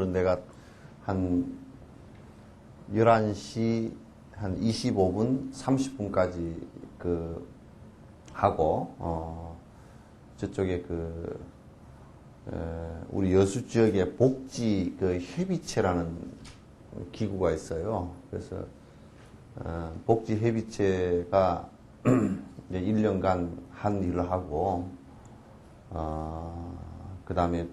오늘은 내가 한 11시 한 25분, 30분까지 하고, 저쪽에 우리 여수 지역에 복지 협의체라는 기구가 있어요. 그래서, 복지 협의체가 이제 1년간 한 일을 하고, 그 다음에,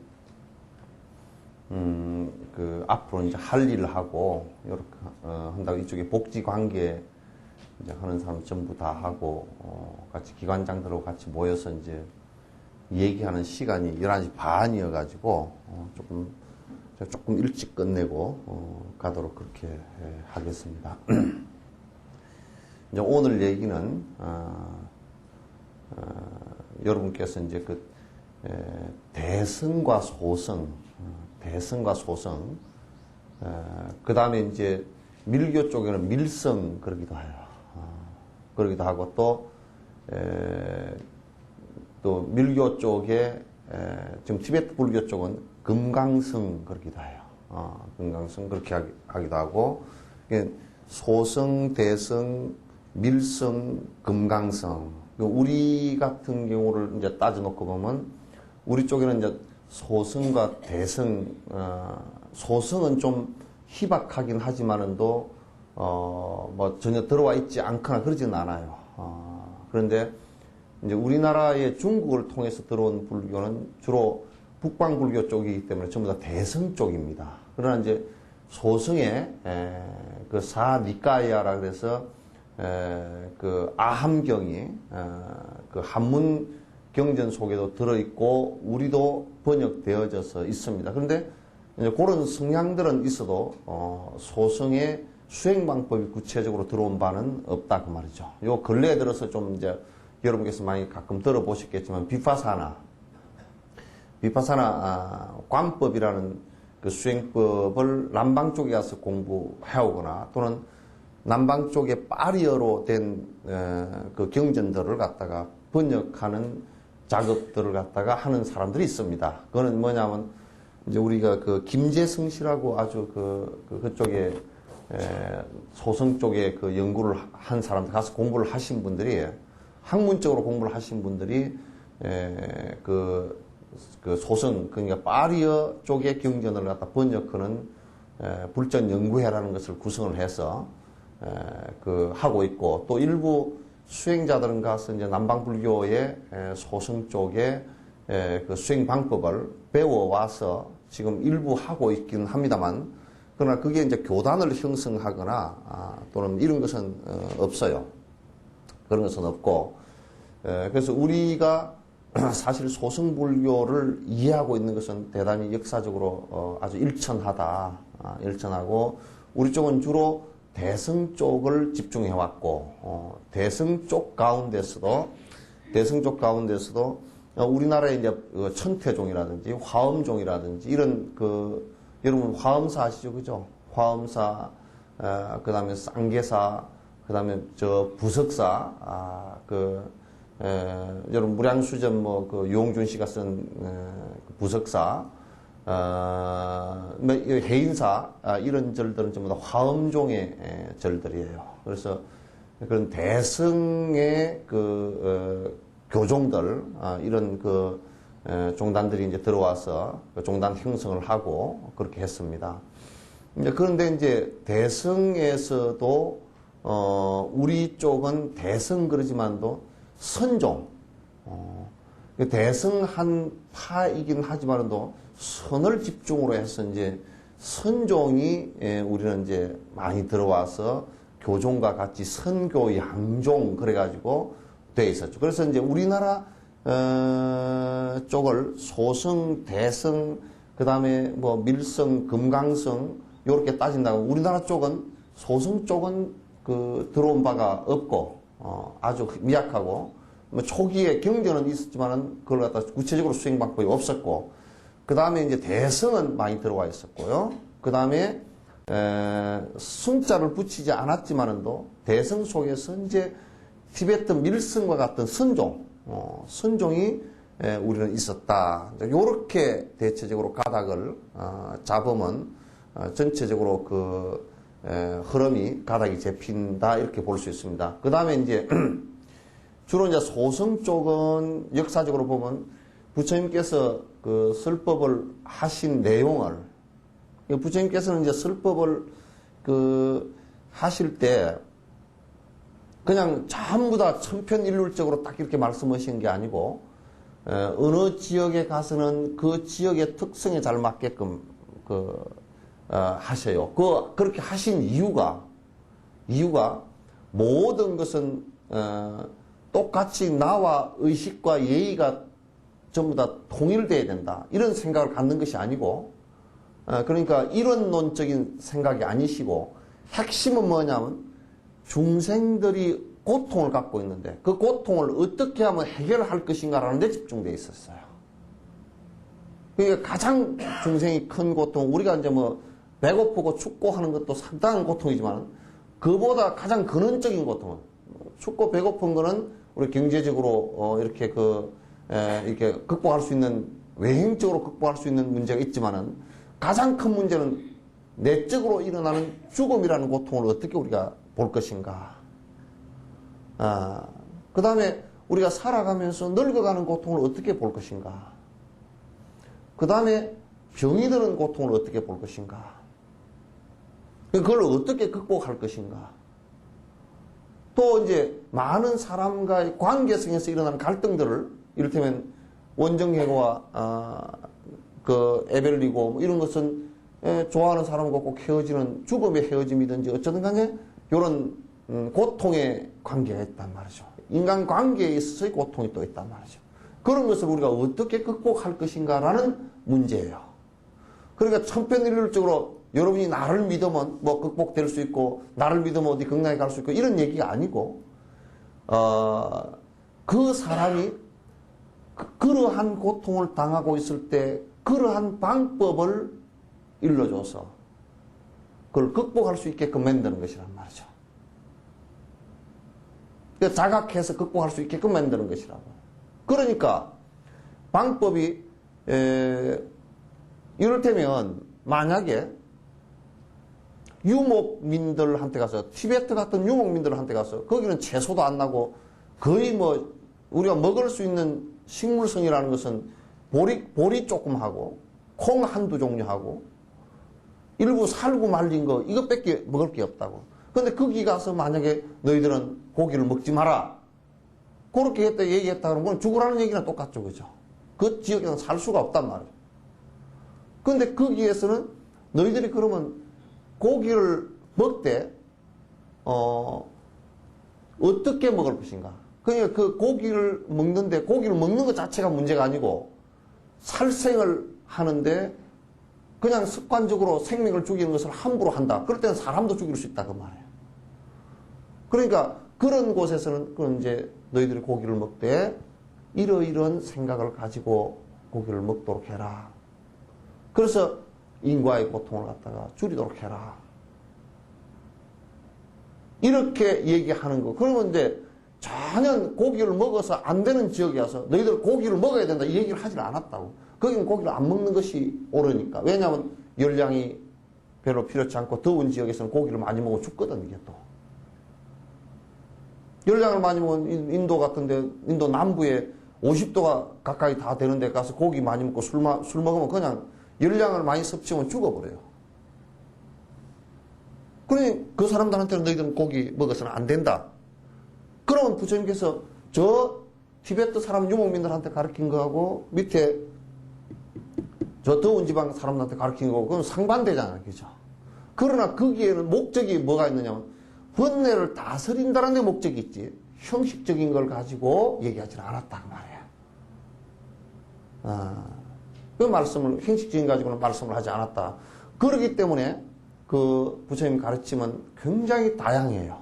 앞으로 이제 할 일을 하고, 이렇게, 한다고 이쪽에 복지 관계 이제 하는 사람 전부 다 하고, 같이 기관장들하고 같이 모여서 이제 얘기하는 시간이 11시 반이어가지고, 조금 일찍 끝내고, 가도록 그렇게 하겠습니다. 이제 오늘 얘기는, 여러분께서 이제 대승과 소승, 그 다음에 이제 밀교 쪽에는 밀성 그러기도 해요. 그러기도 하고 또 밀교 쪽에 지금 티베트 불교 쪽은 금강성 그러기도 해요. 금강성 그렇게 하기도 하고 소성, 대성, 밀성, 금강성. 우리 같은 경우를 이제 따져놓고 보면 우리 쪽에는 이제 소성과 대성, 소성은 좀 희박하긴 하지만은도, 뭐 전혀 들어와 있지 않거나 그러지는 않아요. 그런데 이제 우리나라의 중국을 통해서 들어온 불교는 주로 북방불교 쪽이기 때문에 전부 다 대성 쪽입니다. 그러나 이제 소성에, 사니까야라 그래서, 아함경이, 한문 경전 속에도 들어있고, 우리도 번역되어져서 있습니다. 그런데 이제 그런 성향들은 있어도, 소성의 수행 방법이 구체적으로 들어온 바는 없다, 그 말이죠. 요 근래에 들어서 좀 이제 여러분께서 많이 가끔 들어보셨겠지만, 비파사나 관법이라는 그 수행법을 남방 쪽에 가서 공부해오거나 또는 남방 쪽에 파리어로 된 그 경전들을 갖다가 번역하는 작업들을 갖다가 하는 사람들이 있습니다. 그거는 뭐냐면 이제 우리가 김재성 씨라고 아주 그쪽에 소성 쪽에 연구를 한 사람들 가서 공부를 하신 분들이 학문적으로 공부를 하신 분들이 소성 그러니까 파리어 쪽의 경전을 갖다 번역하는 불전 연구회라는 것을 구성을 해서 하고 있고 또 일부 수행자들은 가서 이제 남방불교의 소성 쪽에 그 수행 방법을 배워와서 지금 일부 하고 있긴 합니다만 그러나 그게 이제 교단을 형성하거나 또는 이런 것은 없어요. 그런 것은 없고 그래서 우리가 사실 소승불교를 이해하고 있는 것은 대단히 역사적으로 아주 일천하고 우리 쪽은 주로 대승 쪽을 집중해 왔고 대승 쪽 가운데서도 우리나라의 이제 천태종이라든지 화엄종이라든지 이런 여러분 화엄사 아시죠, 그죠? 화엄사 그다음에 쌍계사 그다음에 부석사 여러분 무량수전 유홍준 씨가 쓴 부석사 해인사 이런 절들은 전부 다 화엄종의 절들이에요. 그래서 그런 대승의 교종들 이런 종단들이 이제 들어와서 종단 형성을 하고 그렇게 했습니다. 그런데 이제 대승에서도 우리 쪽은 대승 그러지만도 선종 대승 한 파이긴 하지만도 선을 집중으로 해서 이제 선종이 우리는 이제 많이 들어와서 교종과 같이 선교 양종 그래가지고 돼 있었죠. 그래서 이제 우리나라 쪽을 소승, 대승, 그 다음에 밀성, 금강성 요렇게 따진다고 우리나라 쪽은 소승 쪽은 들어온 바가 없고 아주 미약하고 초기에 경전은 있었지만은 그걸 갖다 구체적으로 수행 방법이 없었고 그 다음에 이제 대성은 많이 들어와 있었고요. 그 다음에 승자를 붙이지 않았지만은도 대성 속에서 이제 티베트 밀성과 같은 선종이 우리는 있었다. 이렇게 대체적으로 가닥을 잡으면 전체적으로 그 흐름이 가닥이 잡힌다 이렇게 볼 수 있습니다. 그 다음에 이제 주로 이제 소승 쪽은 역사적으로 보면 부처님께서 그 설법을 하신 내용을 부처님께서는 이제 설법을 그 하실 때 그냥 전부 다 천편일률적으로 딱 이렇게 말씀하신 게 아니고 어느 지역에 가서는 그 지역의 특성에 잘 맞게끔 하셔요. 그렇게 하신 이유가 모든 것은 똑같이 나와 의식과 예의가 전부 다 통일돼야 된다. 이런 생각을 갖는 것이 아니고 그러니까 이론론적인 생각이 아니시고 핵심은 뭐냐면 중생들이 고통을 갖고 있는데 그 고통을 어떻게 하면 해결할 것인가라는 데 집중되어 있었어요. 그러니까 가장 중생이 큰 고통, 우리가 이제 뭐 배고프고 춥고 하는 것도 상당한 고통이지만 그보다 가장 근원적인 고통은 춥고 배고픈 거는 우리 경제적으로 이렇게 이렇게 극복할 수 있는 외형적으로 극복할 수 있는 문제가 있지만은 가장 큰 문제는 내적으로 일어나는 죽음이라는 고통을 어떻게 우리가 볼 것인가. 그 다음에 우리가 살아가면서 늙어가는 고통을 어떻게 볼 것인가. 그 다음에 병이 드는 고통을 어떻게 볼 것인가. 그걸 어떻게 극복할 것인가. 또 이제 많은 사람과의 관계성에서 일어나는 갈등들을 이를테면 원정회고와 그 에벨리고 뭐 이런 것은 좋아하는 사람과 꼭 헤어지는 죽음의 헤어짐이든지 어쩌든 간에 이런 고통의 관계가 있단 말이죠. 인간관계에 있어서의 고통이 또 있단 말이죠. 그런 것을 우리가 어떻게 극복할 것인가라는 문제예요. 그러니까 천편일률적으로 여러분이 나를 믿으면 뭐 극복될 수 있고 나를 믿으면 어디 극락에 갈 수 있고 이런 얘기가 아니고 그 사람이 그러한 고통을 당하고 있을 때 그러한 방법을 일러줘서 그걸 극복할 수 있게끔 만드는 것이란 말이죠. 그러니까 자각해서 극복할 수 있게끔 만드는 것이라고. 그러니까 방법이 이를테면 만약에 유목민들한테 가서 티베트 같은 유목민들한테 가서 거기는 채소도 안 나고 거의 뭐 우리가 먹을 수 있는 식물성이라는 것은 보리 조금 하고 콩 한두 종류 하고 일부 살구 말린 거 이것밖에 먹을 게 없다고. 근데 거기 가서 만약에 너희들은 고기를 먹지 마라 그렇게 했다 얘기했다 그러면 그건 죽으라는 얘기랑 똑같죠. 그죠? 그 지역에는 살 수가 없단 말이에요. 근데 거기에서는 너희들이 그러면 고기를 먹되 어떻게 먹을 것인가. 그러니까 그 고기를 먹는데 고기를 먹는 것 자체가 문제가 아니고 살생을 하는데 그냥 습관적으로 생명을 죽이는 것을 함부로 한다. 그럴 때는 사람도 죽일 수 있다 그 말이에요. 그러니까 그런 곳에서는 그런 이제 너희들이 고기를 먹되 이러이러한 생각을 가지고 고기를 먹도록 해라. 그래서 인과의 고통을 갖다가 줄이도록 해라. 이렇게 얘기하는 거. 그러면 이제 전혀 고기를 먹어서 안 되는 지역에 와서 너희들 고기를 먹어야 된다 이 얘기를 하질 않았다고. 거기는 고기를 안 먹는 것이 옳으니까. 왜냐하면 열량이 별로 필요치 않고 더운 지역에서는 고기를 많이 먹으면 죽거든 이게 또. 열량을 많이 먹으면 인도 같은데 인도 남부에 50도가 가까이 다 되는 데 가서 고기 많이 먹고 술 먹으면 그냥 열량을 많이 섭취하면 죽어버려요. 그러니 그 사람들한테는 너희들은 고기 먹어서는 안 된다. 그러면 부처님께서 저 티베트 사람 유목민들한테 가르친 거하고 밑에 저 더운 지방 사람들한테 가르친 거하고 그건 상반되잖아요. 그죠? 그러나 거기에는 목적이 뭐가 있느냐면 번뇌를 다스린다는 데 목적이 있지 형식적인 걸 가지고 얘기하지는 않았다 그 말이에요. 그 말씀을 형식적인 가지고는 말씀을 하지 않았다. 그렇기 때문에 그 부처님 가르침은 굉장히 다양해요.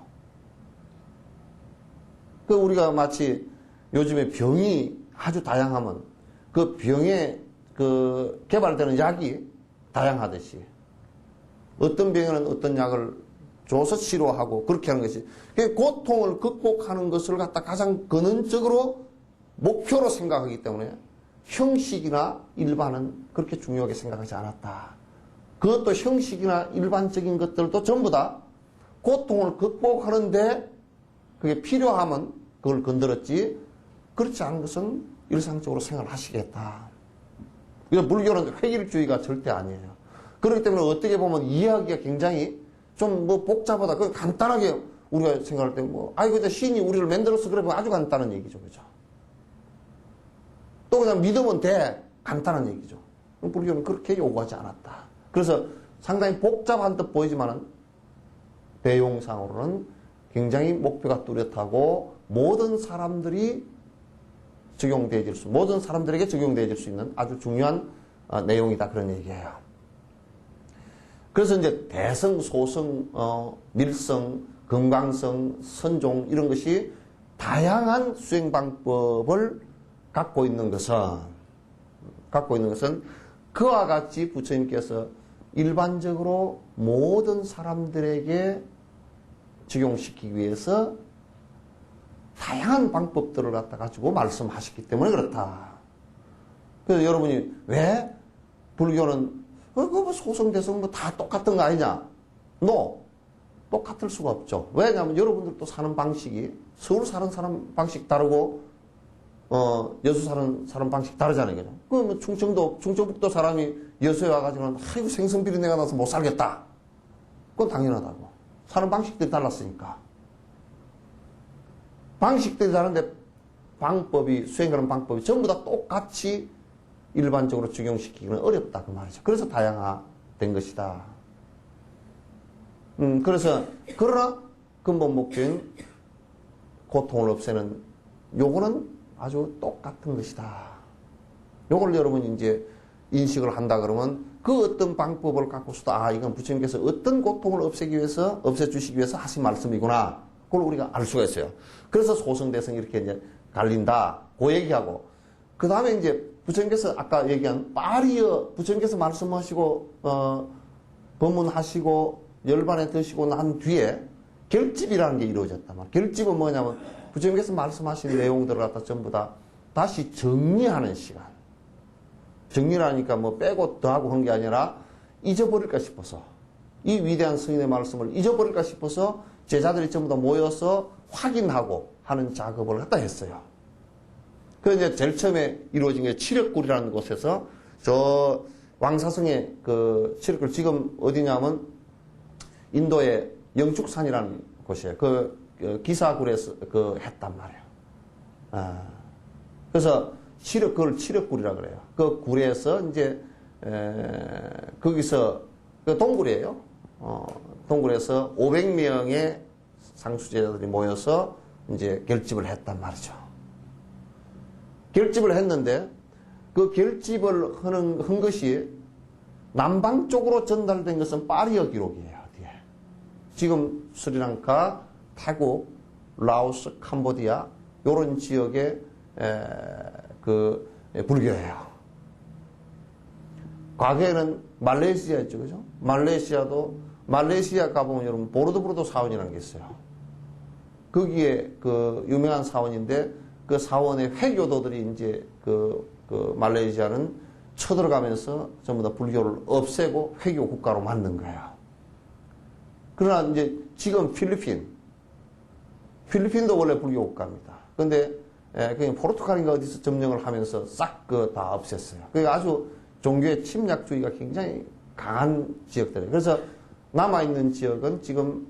그 우리가 마치 요즘에 병이 아주 다양하면 그 병에 그 개발되는 약이 다양하듯이 어떤 병에는 어떤 약을 줘서 치료하고 그렇게 하는 것이 고통을 극복하는 것을 갖다 가장 근원적으로 목표로 생각하기 때문에 형식이나 일반은 그렇게 중요하게 생각하지 않았다. 그것도 형식이나 일반적인 것들도 전부 다 고통을 극복하는데 그게 필요하면 그걸 건드렸지, 그렇지 않은 것은 일상적으로 생활하시겠다. 그래서 불교는 획일주의가 절대 아니에요. 그렇기 때문에 어떻게 보면 이해하기가 굉장히 좀 뭐 복잡하다. 그 간단하게 우리가 생각할 때 뭐, 그저 신이 우리를 만들어서 그래 보면 아주 간단한 얘기죠. 그죠? 또 그냥 믿으면 돼. 간단한 얘기죠. 불교는 그렇게 요구하지 않았다. 그래서 상당히 복잡한 듯 보이지만은 내용상으로는 굉장히 목표가 뚜렷하고 모든 사람들에게 적용되어질 수 있는 아주 중요한 내용이다. 그런 얘기예요. 그래서 이제 대성, 소성, 밀성, 건강성, 선종 이런 것이 다양한 수행 방법을 갖고 있는 것은 그와 같이 부처님께서 일반적으로 모든 사람들에게 적용시키기 위해서 다양한 방법들을 갖다 가지고 말씀하셨기 때문에 그렇다. 그래서 여러분이 왜 불교는 소성, 대성 다 똑같은 거 아니냐? 똑같을 수가 없죠. 왜냐하면 여러분들도 사는 방식이 서울 사는 사람 방식 다르고 여수 사는 방식 다르잖아요. 그죠? 뭐 충청북도 사람이 여수에 와가지고는 아이고 생선비린내가 나서 못 살겠다. 그건 당연하다고. 사는 방식들이 달랐으니까. 방식들이 다른데 수행하는 방법이 전부 다 똑같이 일반적으로 적용시키기는 어렵다. 그 말이죠. 그래서 다양화된 것이다. 그러나 근본 목표인 고통을 없애는 요거는 아주 똑같은 것이다. 요걸 여러분이 이제 인식을 한다 그러면 그 어떤 방법을 갖고서도 이건 부처님께서 어떤 고통을 없애주시기 위해서 하신 말씀이구나. 그걸 우리가 알 수가 있어요. 그래서 소성대성 이렇게 이제 갈린다. 그 얘기하고. 그 다음에 이제 부처님께서 아까 얘기한 부처님께서 말씀하시고, 법문하시고, 열반에 드시고 난 뒤에 결집이라는 게 이루어졌단 말이에요. 결집은 뭐냐면 부처님께서 말씀하신 내용들을 갖다 전부 다 다시 정리하는 시간. 정리라니까 뭐 빼고 더하고 한 게 아니라 잊어버릴까 싶어서 이 위대한 스님의 말씀을 잊어버릴까 싶어서 제자들이 전부 다 모여서 확인하고 하는 작업을 갖다 했어요. 그래서 이제 제일 처음에 이루어진 게 칠흑굴이라는 곳에서 저 왕사성의 그 칠흑굴 지금 어디냐면 인도의 영축산이라는 곳이에요. 그 기사굴에서 했단 말이에요. 그래서 그걸 칠흑굴이라 그래요. 그 굴에서 이제 거기서 그 동굴이에요. 동굴에서 500명의 상수제자들이 모여서 이제 결집을 했단 말이죠. 결집을 했는데 그 결집을 한 것이 남방 쪽으로 전달된 것은 파리어 기록이에요. 뒤에. 지금 스리랑카, 태국, 라오스, 캄보디아 요런 지역의 불교예요. 과거에는 말레이시아였죠. 그죠? 말레이시아 가보면 여러분 보르도브르도 사원이라는 게 있어요. 거기에 그 유명한 사원인데 그 사원의 회교도들이 이제 그 말레이시아는 쳐들어가면서 전부 다 불교를 없애고 회교 국가로 만든 거예요. 그러나 이제 지금 필리핀도 원래 불교 국가입니다. 근데 그냥 포르투갈인가 어디서 점령을 하면서 싹 다 없앴어요. 그게 아주 종교의 침략주의가 굉장히 강한 지역들이에요. 그래서 남아있는 지역은 지금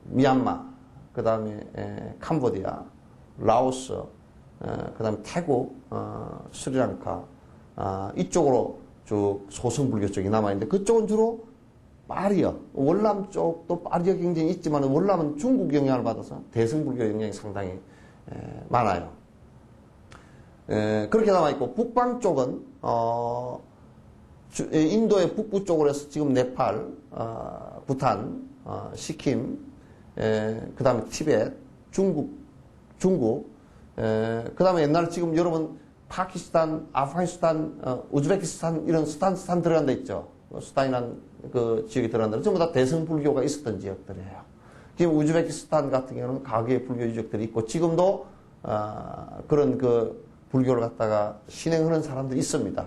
미얀마, 그 다음에 캄보디아, 라오스, 그 다음에 태국, 스리랑카 이쪽으로 쭉 소성불교 쪽이 남아있는데 그쪽은 주로 파리어, 월남 쪽도 파리어 굉장히 있지만 월남은 중국 영향을 받아서 대승불교 영향이 상당히 많아요. 그렇게 남아있고 북방 쪽은 인도의 북부 쪽으로 해서 지금 네팔, 부탄, 시킴, 그 다음에 티벳, 중국, 그 다음에 옛날 지금 여러분 파키스탄, 아프가니스탄, 우즈베키스탄 이런 스탄 들어간 데 있죠. 스탄이라는 그 지역이 들어간 데는 전부 다 대승불교가 있었던 지역들이에요. 지금 우즈베키스탄 같은 경우는 가계의 불교 유적들이 있고 지금도 그런 그 불교를 갖다가 신행하는 사람들이 있습니다.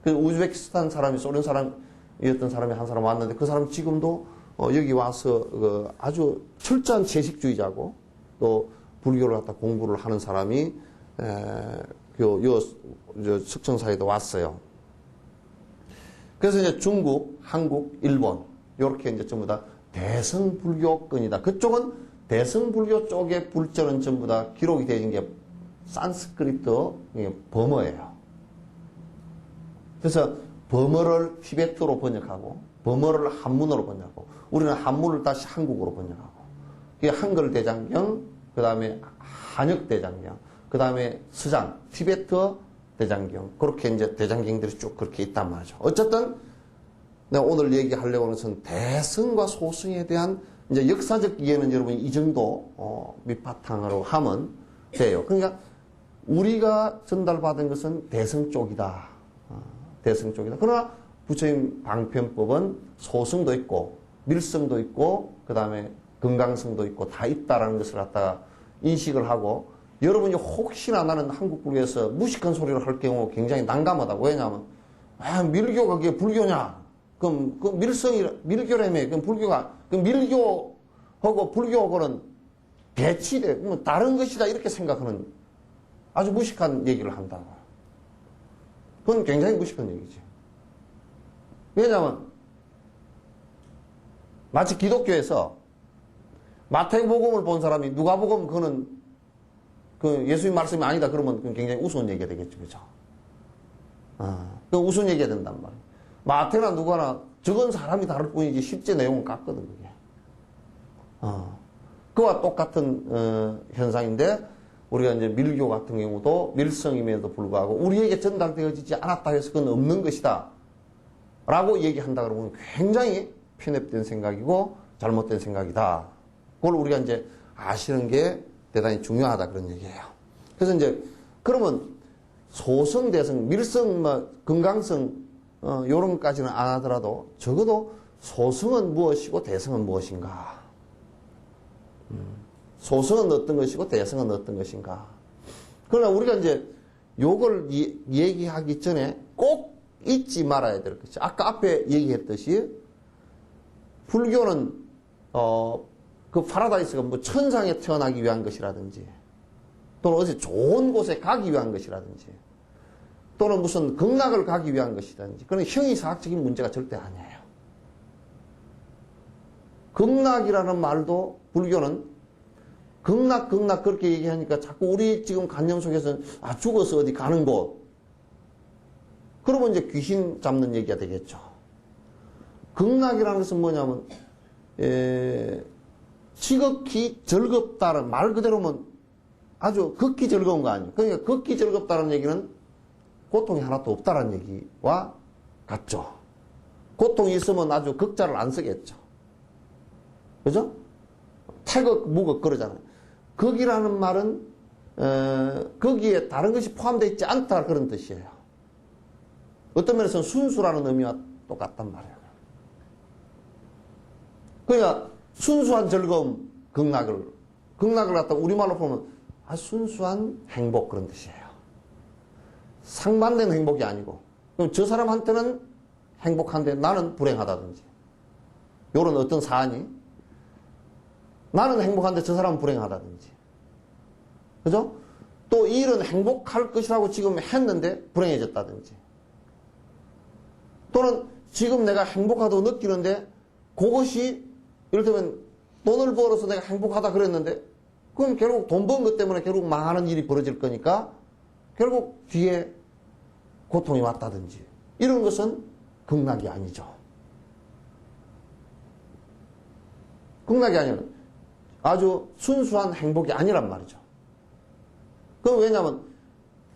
그 우즈베키스탄 사람이 소련 사람이었던 사람이 한 사람 왔는데 그 사람 지금도 여기 와서 그 아주 철저한 채식주의자고 또 불교를 갖다 공부를 하는 사람이 요 석천사에도 왔어요. 그래서 이제 중국, 한국, 일본 요렇게 이제 전부 다 대성불교권이다. 그쪽은 대성불교 쪽의 불전은 전부 다 기록이 되어 있는 게 산스크리트 범어예요. 그래서 범어를 티베트로 번역하고 범어를 한문으로 번역하고 우리는 한문을 다시 한국어로 번역하고 이게 한글 대장경, 그 다음에 한역 대장경, 그 다음에 서장, 티베트 대장경 그렇게 이제 대장경들이 쭉 그렇게 있단 말이죠. 어쨌든 내가 오늘 얘기하려고 하는 것은 대성과 소성에 대한 이제 역사적 이해는 여러분이 이 정도 밑바탕으로 하면 돼요. 그러니까 우리가 전달받은 것은 대성 쪽이다. 대성 쪽이다. 그러나 부처님 방편법은 소성도 있고 밀성도 있고 그 다음에 건강성도 있고 다 있다라는 것을 갖다가 인식을 하고 여러분이 혹시나 나는 한국 불교에서 무식한 소리를 할 경우 굉장히 난감하다고. 왜냐하면 밀교가 그게 불교냐? 그럼 그 밀교라며. 그럼 불교가 그 밀교하고 불교하고는 배치돼. 그러면 다른 것이다 이렇게 생각하는 아주 무식한 얘기를 한다고. 그건 굉장히 무식한 얘기지. 왜냐하면 마치 기독교에서 마태복음을 본 사람이 누가복음 그거는 그 예수님 말씀이 아니다 그러면 그건 굉장히 우스운 얘기가 되겠죠, 그죠? 그 우스운 얘기가 된단 말이에요. 마태나 누가나 적은 사람이 다를 뿐이지 실제 내용은 같거든 그게. 그와 똑같은 현상인데 우리가 이제 밀교 같은 경우도 밀성임에도 불구하고 우리에게 전달되어지지 않았다 해서 그건 없는 것이다 라고 얘기한다 그러면 굉장히 편협된 생각이고 잘못된 생각이다. 그걸 우리가 이제 아시는 게 대단히 중요하다 그런 얘기예요. 그래서 이제 그러면 소성, 대성, 밀성, 건강성 요런 것까지는 안 하더라도 적어도 소성은 무엇이고 대성은 무엇인가? 소성은 어떤 것이고 대성은 어떤 것인가? 그러나 우리가 이제 요걸 얘기하기 전에 꼭 잊지 말아야 될 것이 아까 앞에 얘기했듯이 불교는 그 파라다이스가 뭐 천상에 태어나기 위한 것이라든지 또는 어디 좋은 곳에 가기 위한 것이라든지 또는 무슨 극락을 가기 위한 것이라든지 그런 형이사학적인 문제가 절대 아니에요. 극락이라는 말도 불교는 극락 그렇게 얘기하니까 자꾸 우리 지금 관념 속에서는 죽어서 어디 가는 곳 그러면 이제 귀신 잡는 얘기가 되겠죠. 극락이라는 것은 뭐냐면 지극히 즐겁다는 말 그대로면 아주 극히 즐거운 거 아니에요. 그러니까 극히 즐겁다는 얘기는 고통이 하나도 없다는 얘기와 같죠. 고통이 있으면 아주 극자를 안 쓰겠죠. 그죠? 태극, 무극 그러잖아요. 극이라는 말은 거기에 다른 것이 포함되어 있지 않다 그런 뜻이에요. 어떤 면에서는 순수라는 의미와 똑같단 말이에요. 그러니까 순수한 즐거움, 극락을 갖다 우리말로 보면 순수한 행복 그런 뜻이에요. 상반된 행복이 아니고 그럼 저 사람한테는 행복한데 나는 불행하다든지 요런 어떤 사안이 나는 행복한데 저 사람은 불행하다든지 그죠? 또 이 일은 행복할 것이라고 지금 했는데 불행해졌다든지 또는 지금 내가 행복하다고 느끼는데 그것이 이를테면 돈을 벌어서 내가 행복하다 그랬는데 그럼 결국 돈 번 것 때문에 결국 망하는 일이 벌어질 거니까 결국 뒤에 고통이 왔다든지 이런 것은 극락이 아니죠. 극락이 아니면 아주 순수한 행복이 아니란 말이죠. 그건 왜냐하면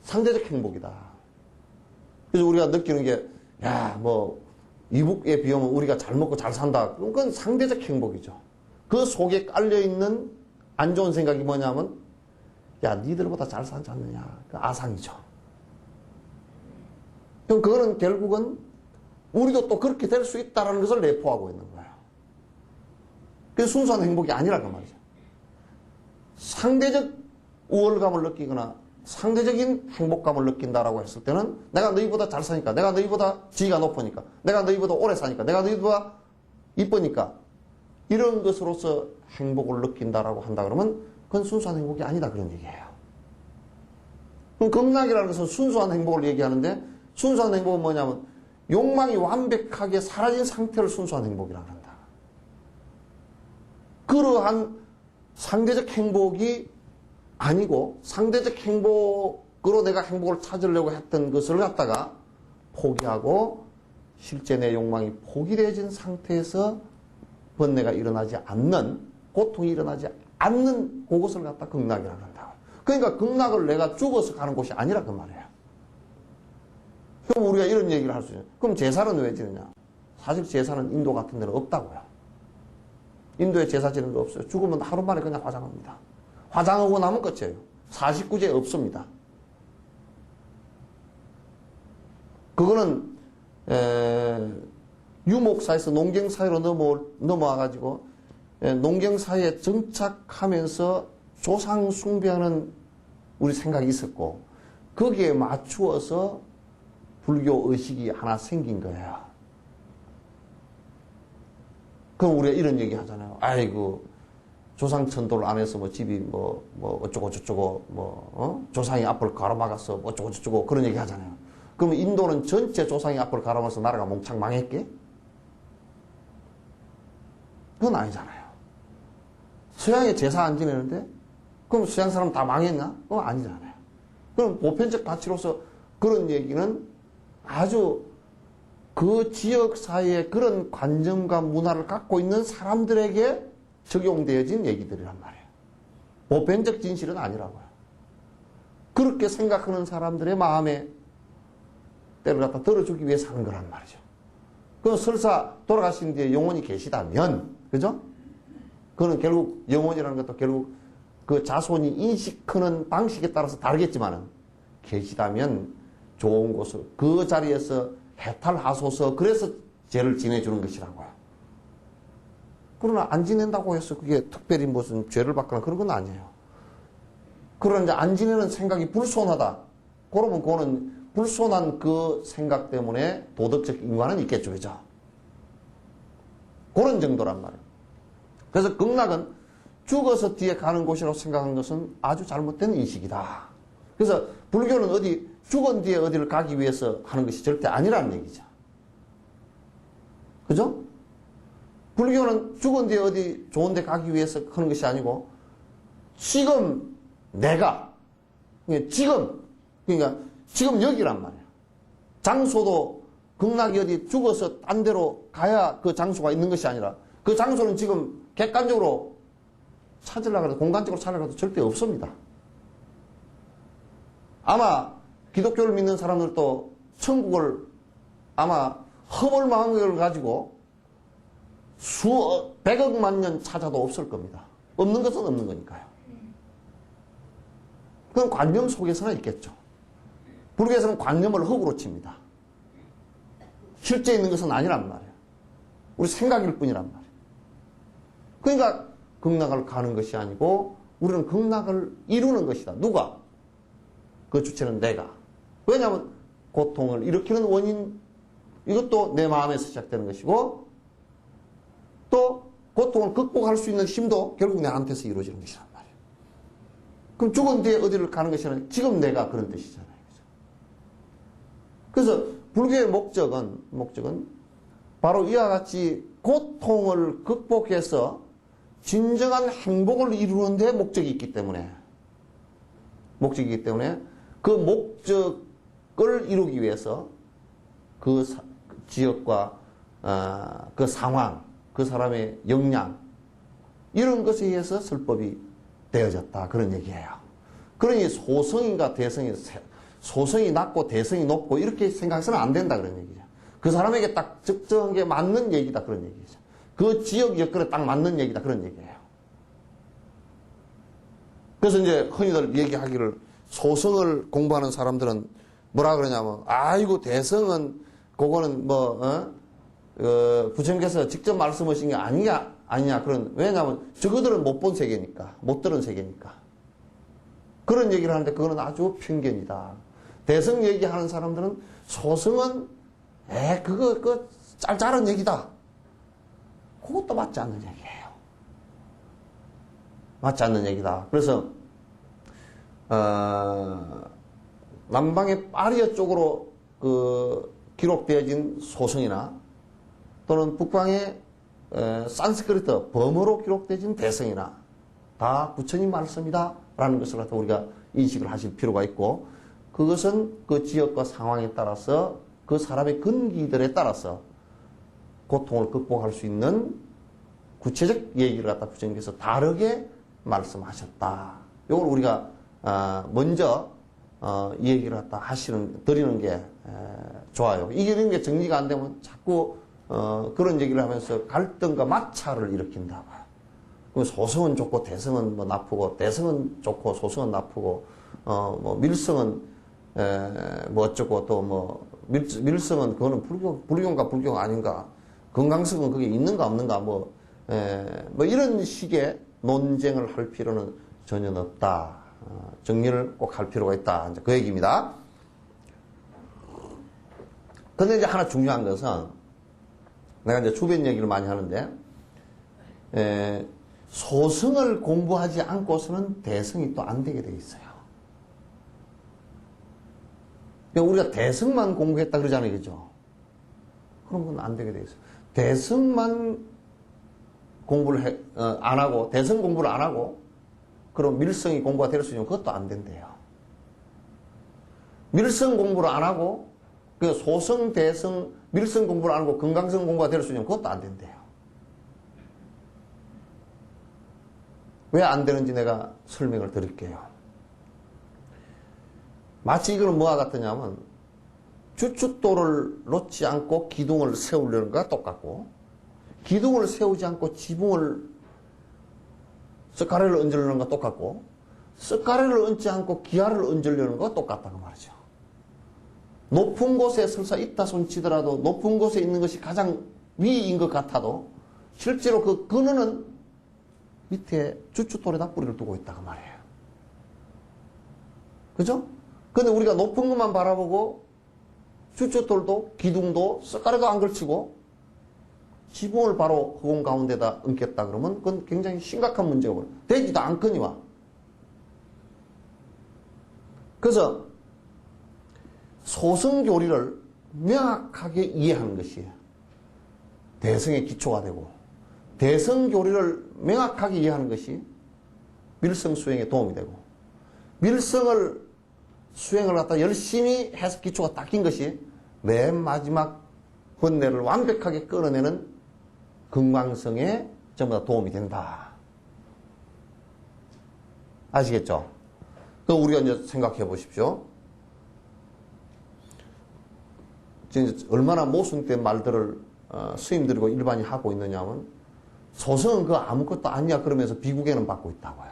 상대적 행복이다. 그래서 우리가 느끼는 게 이북에 비하면 우리가 잘 먹고 잘 산다. 그건 상대적 행복이죠. 그 속에 깔려있는 안 좋은 생각이 뭐냐면 니들보다 잘 살지 않느냐. 그 아상이죠. 그럼 그거는 결국은 우리도 또 그렇게 될 수 있다는 것을 내포하고 있는 거예요. 그게 순수한 행복이 아니라는 말이죠. 상대적 우월감을 느끼거나 상대적인 행복감을 느낀다라고 했을 때는 내가 너희보다 잘 사니까, 내가 너희보다 지위가 높으니까, 내가 너희보다 오래 사니까, 내가 너희보다 이쁘니까 이런 것으로서 행복을 느낀다라고 한다 그러면 그건 순수한 행복이 아니다 그런 얘기예요. 그럼 극락이라는 것은 순수한 행복을 얘기하는데 순수한 행복은 뭐냐면 욕망이 완벽하게 사라진 상태를 순수한 행복이라고 한다. 그러한 상대적 행복이 아니고 상대적 행복으로 내가 행복을 찾으려고 했던 것을 갖다가 포기하고 실제 내 욕망이 포기되어진 상태에서 번뇌가 일어나지 않는, 고통이 일어나지 않는 그것을 갖다 극락이라고 한다. 그러니까 극락을 내가 죽어서 가는 곳이 아니라 그 말이에요. 그럼 우리가 이런 얘기를 할 수 있어요. 그럼 제사는 왜 지느냐? 사실 제사는 인도 같은 데는 없다고요. 인도에 제사 지는 거 없어요. 죽으면 하루 만에 그냥 화장합니다. 화장하고 나면 끝이에요. 49제 없습니다. 그거는 유목사에서 농경사회로 넘어와가지고 농경사회에 정착하면서 조상 숭배하는 우리 생각이 있었고 거기에 맞추어서 불교 의식이 하나 생긴 거예요. 그럼 우리가 이런 얘기 하잖아요. 아이고 조상 천도를 안 해서 뭐 집이 뭐 어쩌고 저쩌고 조상이 앞을 가로막았어 뭐 어쩌고 저쩌고 그런 얘기 하잖아요. 그러면 인도는 전체 조상이 앞을 가로막아서 나라가 몽창 망했게? 그건 아니잖아요. 서양에 제사 안 지내는데 그럼 서양 사람 다 망했나? 그건 아니잖아요. 그럼 보편적 가치로서 그런 얘기는 아주 그 지역 사회의 그런 관점과 문화를 갖고 있는 사람들에게 적용되어진 얘기들이란 말이에요. 보편적 진실은 아니라고요. 그렇게 생각하는 사람들의 마음에 때를 갖다 들어주기 위해서 하는 거란 말이죠. 그 설사 돌아가신 뒤에 영혼이 계시다면, 그죠? 그거는 결국 영혼이라는 것도 결국 그 자손이 인식하는 방식에 따라서 다르겠지만은 계시다면 좋은 곳을 그 자리에서 해탈하소서 그래서 죄를 지내주는 것이라고요. 그러나 안 지낸다고 해서 그게 특별히 무슨 죄를 받거나 그런 건 아니에요. 그러나 이제 안 지내는 생각이 불손하다. 그러면 그거는 불손한 그 생각 때문에 도덕적 인과는 있겠죠. 그죠? 그런 정도란 말이에요. 그래서 극락은 죽어서 뒤에 가는 곳이라고 생각하는 것은 아주 잘못된 인식이다. 그래서 불교는 죽은 뒤에 어디를 가기 위해서 하는 것이 절대 아니라는 얘기죠. 그죠? 불교는 죽은 뒤에 어디 좋은 데 가기 위해서 하는 것이 아니고 지금 내가 그러니까 지금 여기란 말이에요. 장소도 극락이 어디 죽어서 딴 데로 가야 그 장소가 있는 것이 아니라 그 장소는 지금 객관적으로 찾으려고 해도 공간적으로 찾으려고 해도 절대 없습니다. 아마 기독교를 믿는 사람들도 천국을 아마 허벌망한 걸 가지고 백억만 년 찾아도 없을 겁니다. 없는 것은 없는 거니까요. 그건 관념 속에서는 있겠죠. 불교에서는 관념을 흙으로 칩니다. 실제 있는 것은 아니란 말이에요. 우리 생각일 뿐이란 말이에요. 그러니까 극락을 가는 것이 아니고 우리는 극락을 이루는 것이다. 누가? 그 주체는 내가. 왜냐하면 고통을 일으키는 원인 이것도 내 마음에서 시작되는 것이고 또 고통을 극복할 수 있는 힘도 결국 내한테서 이루어지는 것이란 말이에요. 그럼 죽은 뒤에 어디를 가는 것이 아니라 지금 내가 그런 뜻이잖아요. 그래서 불교의 목적은 바로 이와 같이 고통을 극복해서 진정한 행복을 이루는 데 목적이 있기 때문에 그 목적을 이루기 위해서 그 지역과 그 상황, 그 사람의 역량 이런 것에 의해서 설법이 되어졌다 그런 얘기예요. 그러니 소성인가 대성이 소성이 낮고 대성이 높고 이렇게 생각해서는 안 된다 그런 얘기죠. 그 사람에게 딱 적정한 게 맞는 얘기다 그런 얘기죠. 그 지역 여건에 딱 맞는 얘기다 그런 얘기예요. 그래서 이제 흔히들 얘기하기를 소성을 공부하는 사람들은 뭐라 그러냐면 아이고 대성은 그거는 부처님께서 직접 말씀하신 게 아니냐 그런 왜냐하면 저거들은 못 본 세계니까 못 들은 세계니까 그런 얘기를 하는데 그거는 아주 편견이다. 대성 얘기하는 사람들은 소성은 그거 짤짤한 얘기다. 그것도 맞지 않는 얘기예요. 맞지 않는 얘기다. 그래서 남방의 파리아 쪽으로 기록되어진 소성이나 또는 북방의 산스크리트 범어로 기록되어진 대성이나 다 부처님 말씀이다 라는 것을 갖다 우리가 인식을 하실 필요가 있고, 그것은 그 지역과 상황에 따라서 그 사람의 근기들에 따라서 고통을 극복할 수 있는 구체적 얘기를 갖다 부처님께서 다르게 말씀하셨다. 이걸 우리가 먼저 이 얘기를 갖다 드리는 게 좋아요. 이런 게 정리가 안 되면 자꾸 그런 얘기를 하면서 갈등과 마찰을 일으킨다. 그럼 소성은 좋고 대성은 뭐 나쁘고, 대성은 좋고 소성은 나쁘고, 뭐 밀성은 뭐 어쩌고, 또 뭐 밀성은 그거는 불교인가 불교가 아닌가, 건강성은 그게 있는가 없는가, 뭐 이런 식의 논쟁을 할 필요는 전혀 없다. 정리를 꼭 할 필요가 있다. 이제 그 얘기입니다. 근데 이제 하나 중요한 것은, 내가 이제 주변 얘기를 많이 하는데, 소성을 공부하지 않고서는 대성이 또 안 되게 돼 있어요. 그러니까 우리가 대성만 공부했다 그러잖아요. 그죠? 그런 건 안 되게 돼 있어요. 대성만 공부를 안 하고, 대성 공부를 안 하고, 그럼 밀성이 공부가 될 수 있는 그것도 안 된대요. 밀성 공부를 안 하고, 그 소성, 대성, 밀성 공부를 안 하고 건강성 공부가 될 수 있는 그것도 안 된대요. 왜 안 되는지 내가 설명을 드릴게요. 마치 이거는 뭐와 같으냐면, 주춧돌을 놓지 않고 기둥을 세우려는 것과 똑같고, 기둥을 세우지 않고 석가래를 얹으려는 것과 똑같고, 석가래를 얹지 않고 기아를 얹으려는 것과 똑같다는 말이죠. 높은 곳에 설사 있다 손치더라도 높은 곳에 있는 것이 가장 위인 것 같아도 실제로 그 근원은 밑에 주춧돌에다 뿌리를 두고 있다고 말이에요. 그죠? 근데 우리가 높은 것만 바라보고 주춧돌도 기둥도 석가래도 안 걸치고 지붕을 바로 허공 가운데다 얹겠다 그러면 그건 굉장히 심각한 문제고 되지도 않거니와. 그래서 소성교리를 명확하게 이해하는 것이 대성의 기초가 되고, 대성교리를 명확하게 이해하는 것이 밀성 수행에 도움이 되고, 밀성을 수행을 갖다 열심히 해서 기초가 닦인 것이 맨 마지막 번뇌를 완벽하게 끌어내는 건강성에 전부 다 도움이 된다. 아시겠죠? 그 우리가 이제 생각해 보십시오. 지금 얼마나 모순된 말들을 스님들이고 일반이 하고 있느냐면, 소성은 그거 아무것도 아니야 그러면서 비구계는 받고 있다고요.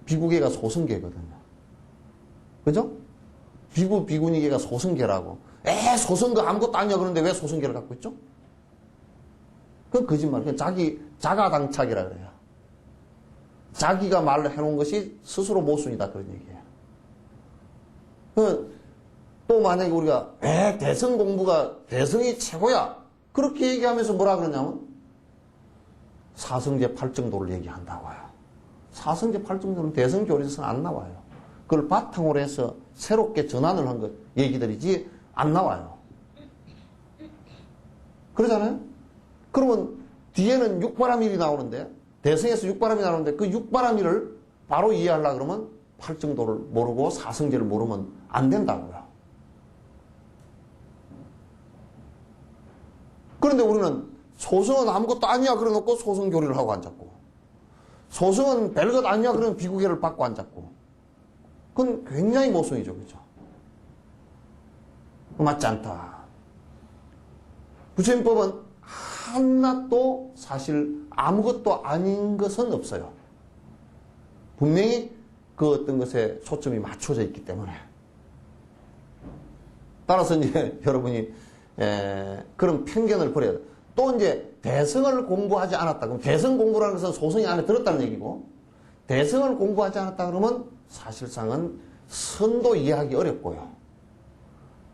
비구계가 소성계거든요. 그죠? 비구니계가 소성계라고. 소성 그거 아무것도 아니야 그런데 왜 소성계를 갖고 있죠? 그건 거짓말. 그건 자가당착이라 그래요. 자기가 말로 해놓은 것이 스스로 모순이다 그런 얘기예요. 또 만약에 우리가 대성 공부가 대성이 최고야 그렇게 얘기하면서 뭐라 그러냐면 사성제 팔정도를 얘기한다고요. 사성제 팔정도는 대성 교리에서는 안 나와요. 그걸 바탕으로 해서 새롭게 전환을 한 것 얘기들이지 안 나와요. 그러잖아요. 그러면 뒤에는 육바라밀이 나오는데, 대성에서 육바라밀이 나오는데 그 육바라밀을 바로 이해하려고 그러면 팔정도를 모르고 사성제를 모르면 안 된다고요. 그런데 우리는 소성은 아무것도 아니야 그래놓고 소성교리를 하고 앉았고, 소성은 별것 아니야 그러면 비구계를 받고 앉았고, 그건 굉장히 모순이죠. 그죠? 맞지 않다. 부처님법은 하나도 사실 아무것도 아닌 것은 없어요. 분명히 그 어떤 것에 초점이 맞춰져 있기 때문에. 따라서 이제 여러분이 그런 편견을 버려야 돼. 또 이제 대성을 공부하지 않았다. 그럼 대성 공부라는 것은 소성이 안에 들었다는 얘기고, 대성을 공부하지 않았다 그러면 사실상은 선도 이해하기 어렵고요.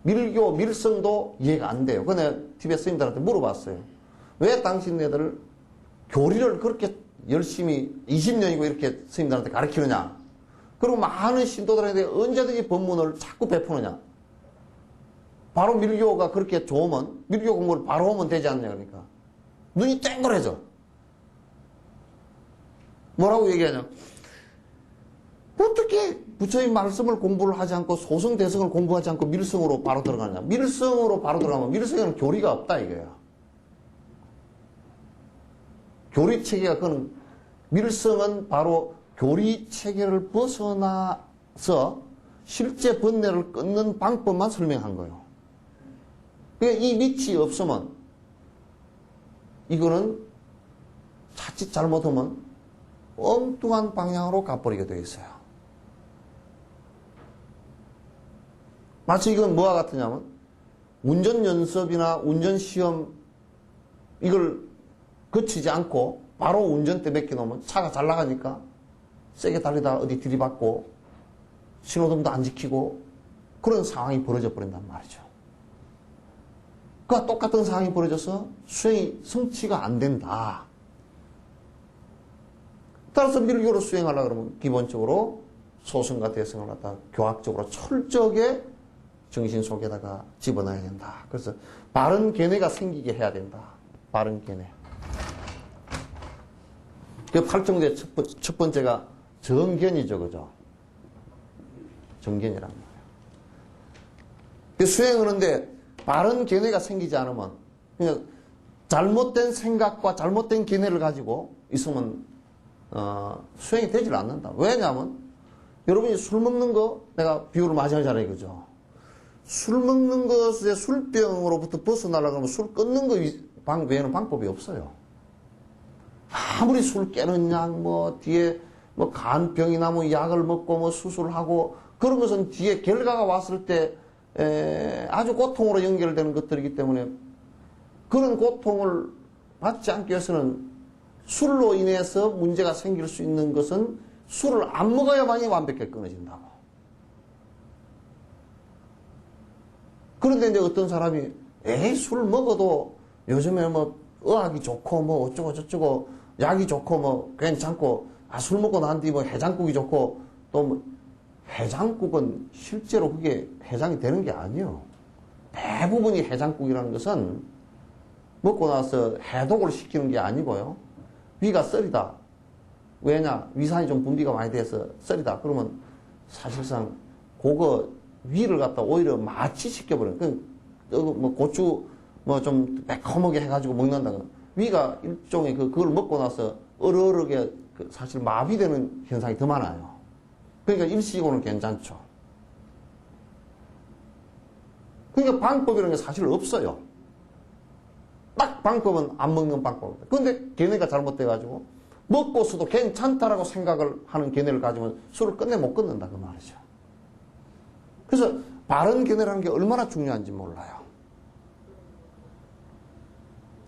밀교, 밀성도 이해가 안 돼요. 그래서 티베트 스님들한테 물어봤어요. 왜 당신네들 교리를 그렇게 열심히 20년이고 이렇게 스님들한테 가르치느냐? 그리고 많은 신도들한테 언제든지 법문을 자꾸 베푸느냐? 바로 밀교가 그렇게 좋으면 밀교 공부를 바로 하면 되지 않느냐 그러니까 눈이 땡그래져. 뭐라고 얘기하냐? 어떻게 부처의 말씀을 공부를 하지 않고 소승 대승을 공부하지 않고 밀성으로 바로 들어가느냐? 밀성으로 바로 들어가면 밀성에는 교리가 없다 이거야. 교리 체계가 그는 밀성은 바로 교리 체계를 벗어나서 실제 번뇌를 끊는 방법만 설명한 거예요. 그러니까 이 밑이 없으면 이거는 자칫 잘못하면 엉뚱한 방향으로 가버리게 되어 있어요. 마치 이건 뭐와 같으냐면 운전 연습이나 운전 시험 이걸 거치지 않고 바로 운전대 맡겨놓으면 차가 잘 나가니까 세게 달리다가 어디 들이받고 신호등도 안 지키고 그런 상황이 벌어져 버린단 말이죠. 그와 똑같은 상황이 벌어져서 수행이 성취가 안 된다. 따라서 밀교로 수행하려고 그러면 기본적으로 소승과 대승을 갖다 교학적으로 철저하게 정신 속에다가 집어넣어야 된다. 그래서 바른 견해가 생기게 해야 된다. 바른 견해. 그 팔정도의 첫 번째가 정견이죠, 그죠? 정견이란 말이에요. 그 수행하는데 바른 견해가 생기지 않으면, 그냥 잘못된 생각과 잘못된 견해를 가지고 있으면, 수행이 되질 않는다. 왜냐하면, 여러분이 술 먹는 거, 내가 비유를 많이 하잖아요, 그죠? 술 먹는 것에 술병으로부터 벗어나려고 하면 술 끊는 거 외에는 방법이 없어요. 아무리 술 깨는 약, 뒤에 간병이나 약을 먹고 수술하고 그런 것은 뒤에 결과가 왔을 때 아주 고통으로 연결되는 것들이기 때문에 그런 고통을 받지 않기 위해서는 술로 인해서 문제가 생길 수 있는 것은 술을 안 먹어야만이 완벽하게 끊어진다고. 그런데 이제 어떤 사람이 술 먹어도 요즘에 의학이 좋고 어쩌고 저쩌고 약이 좋고 괜찮고 술 먹고 난 뒤 해장국이 좋고 또 해장국은 실제로 그게 해장이 되는 게 아니에요. 대부분이 해장국이라는 것은 먹고 나서 해독을 시키는 게 아니고요. 위가 쓰리다. 왜냐? 위산이 좀 분비가 많이 돼서 쓰리다. 그러면 사실상 그거 위를 갖다 오히려 마취시켜버려요. 고추 좀 매콤하게 해가지고 먹는다. 위가 일종의 그걸 먹고 나서 얼얼하게 사실 마비되는 현상이 더 많아요. 그러니까 일시적으로는 괜찮죠. 그러니까 방법이라는 게 사실 없어요. 딱 방법은 안 먹는 방법입니다. 그런데 견해가 잘못돼가지고 먹고서도 괜찮다라고 생각을 하는 견해를 가지면 술을 끝내 못 끊는다 그 말이죠. 그래서 바른 견해라는 게 얼마나 중요한지 몰라요.